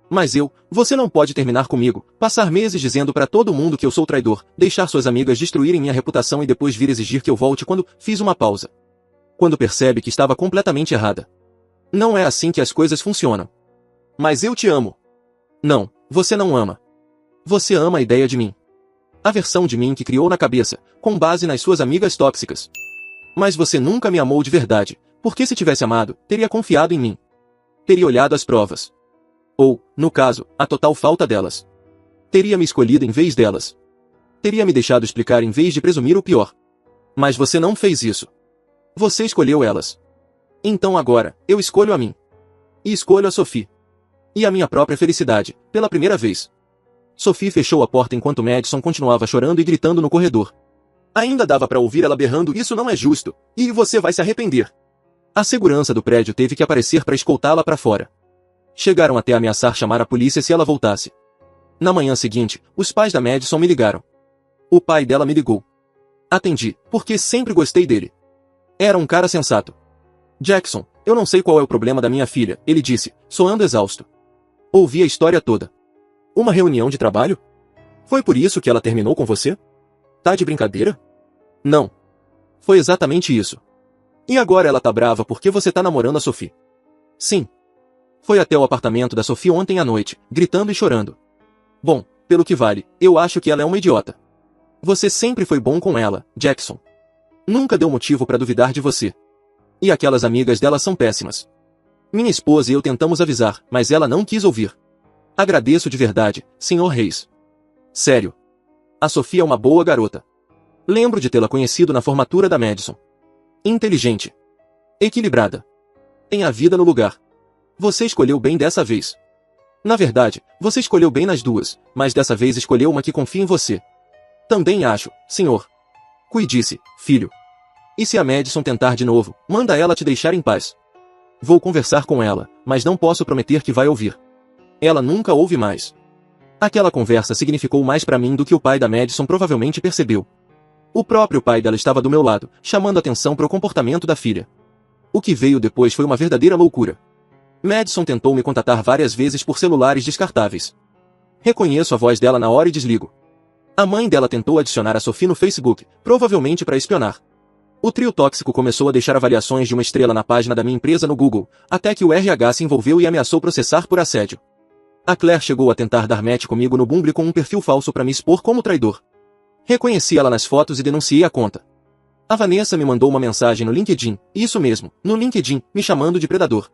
Mas você não pode terminar comigo, passar meses dizendo pra todo mundo que eu sou traidor, deixar suas amigas destruírem minha reputação e depois vir exigir que eu volte quando fiz uma pausa. Quando percebe que estava completamente errada. Não é assim que as coisas funcionam. Mas eu te amo. Não, você não ama. Você ama a ideia de mim. A versão de mim que criou na cabeça, com base nas suas amigas tóxicas. Mas você nunca me amou de verdade, porque se tivesse amado, teria confiado em mim. Teria olhado as provas. Ou, no caso, a total falta delas. Teria me escolhido em vez delas. Teria me deixado explicar em vez de presumir o pior. Mas você não fez isso. Você escolheu elas. Então agora, eu escolho a mim. E escolho a Sophie. E a minha própria felicidade, pela primeira vez. Sophie fechou a porta enquanto Madison continuava chorando e gritando no corredor. Ainda dava para ouvir ela berrando: isso não é justo, e você vai se arrepender. A segurança do prédio teve que aparecer para escoltá-la para fora. Chegaram até ameaçar chamar a polícia se ela voltasse. Na manhã seguinte, os pais da Madison me ligaram. O pai dela me ligou. Atendi, porque sempre gostei dele. Era um cara sensato. Jackson, eu não sei qual é o problema da minha filha, ele disse, soando exausto. Ouvi a história toda. Uma reunião de trabalho? Foi por isso que ela terminou com você? Tá de brincadeira? Não. Foi exatamente isso. E agora ela tá brava porque você tá namorando a Sophie. Sim. Foi até o apartamento da Sophie ontem à noite, gritando e chorando. Bom, pelo que vale, eu acho que ela é uma idiota. Você sempre foi bom com ela, Jackson. Nunca deu motivo para duvidar de você. E aquelas amigas dela são péssimas. Minha esposa e eu tentamos avisar, mas ela não quis ouvir. Agradeço de verdade, Sr. Reis. Sério. A Sophie é uma boa garota. Lembro de tê-la conhecido na formatura da Madison. Inteligente. Equilibrada. Tem a vida no lugar. Você escolheu bem dessa vez. Na verdade, você escolheu bem nas duas, mas dessa vez escolheu uma que confia em você. Também acho, senhor. Cuide-se, filho. E se a Madison tentar de novo, manda ela te deixar em paz. Vou conversar com ela, mas não posso prometer que vai ouvir. Ela nunca ouve mais. Aquela conversa significou mais para mim do que o pai da Madison provavelmente percebeu. O próprio pai dela estava do meu lado, chamando atenção para o comportamento da filha. O que veio depois foi uma verdadeira loucura. Madison tentou me contatar várias vezes por celulares descartáveis. Reconheço a voz dela na hora e desligo. A mãe dela tentou adicionar a Sophie no Facebook, provavelmente para espionar. O trio tóxico começou a deixar avaliações de 1 estrela na página da minha empresa no Google, até que o RH se envolveu e ameaçou processar por assédio. A Claire chegou a tentar dar match comigo no Bumble com um perfil falso para me expor como traidor. Reconheci ela nas fotos e denunciei a conta. A Vanessa me mandou uma mensagem no LinkedIn, isso mesmo, no LinkedIn, me chamando de predador.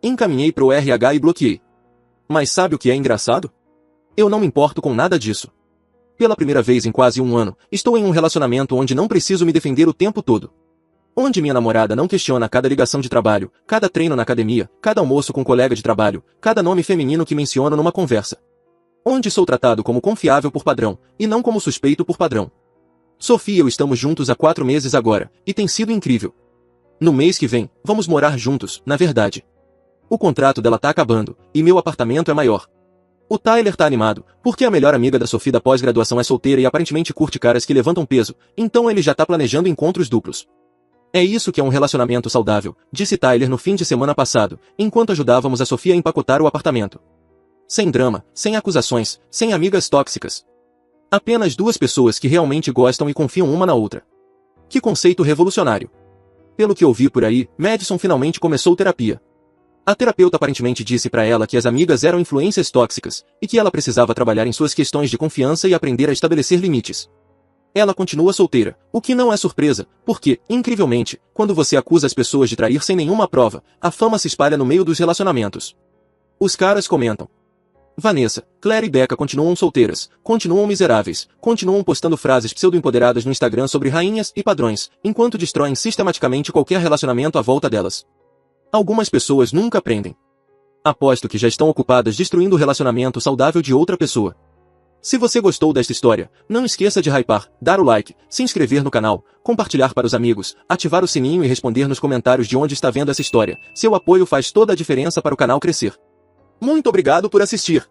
Encaminhei pro RH e bloqueei. Mas sabe o que é engraçado? Eu não me importo com nada disso. Pela primeira vez em quase um ano, estou em um relacionamento onde não preciso me defender o tempo todo. Onde minha namorada não questiona cada ligação de trabalho, cada treino na academia, cada almoço com colega de trabalho, cada nome feminino que menciono numa conversa. Onde sou tratado como confiável por padrão, e não como suspeito por padrão. Sophie e eu estamos juntos há 4 meses agora, e tem sido incrível. No mês que vem, vamos morar juntos, na verdade. O contrato dela tá acabando, e meu apartamento é maior. O Tyler tá animado, porque a melhor amiga da Sophie da pós-graduação é solteira e aparentemente curte caras que levantam peso, então ele já tá planejando encontros duplos. É isso que é um relacionamento saudável, disse Tyler no fim de semana passado, enquanto ajudávamos a Sophie a empacotar o apartamento. Sem drama, sem acusações, sem amigas tóxicas. Apenas 2 pessoas que realmente gostam e confiam uma na outra. Que conceito revolucionário. Pelo que ouvi por aí, Madison finalmente começou terapia. A terapeuta aparentemente disse para ela que as amigas eram influências tóxicas, e que ela precisava trabalhar em suas questões de confiança e aprender a estabelecer limites. Ela continua solteira, o que não é surpresa, porque, incrivelmente, quando você acusa as pessoas de trair sem nenhuma prova, a fama se espalha no meio dos relacionamentos. Os caras comentam. Vanessa, Claire e Becca continuam solteiras, continuam miseráveis, continuam postando frases pseudo-empoderadas no Instagram sobre rainhas e padrões, enquanto destroem sistematicamente qualquer relacionamento à volta delas. Algumas pessoas nunca aprendem. Aposto que já estão ocupadas destruindo o relacionamento saudável de outra pessoa. Se você gostou desta história, não esqueça de hypar, dar o like, se inscrever no canal, compartilhar para os amigos, ativar o sininho e responder nos comentários de onde está vendo essa história. Seu apoio faz toda a diferença para o canal crescer. Muito obrigado por assistir.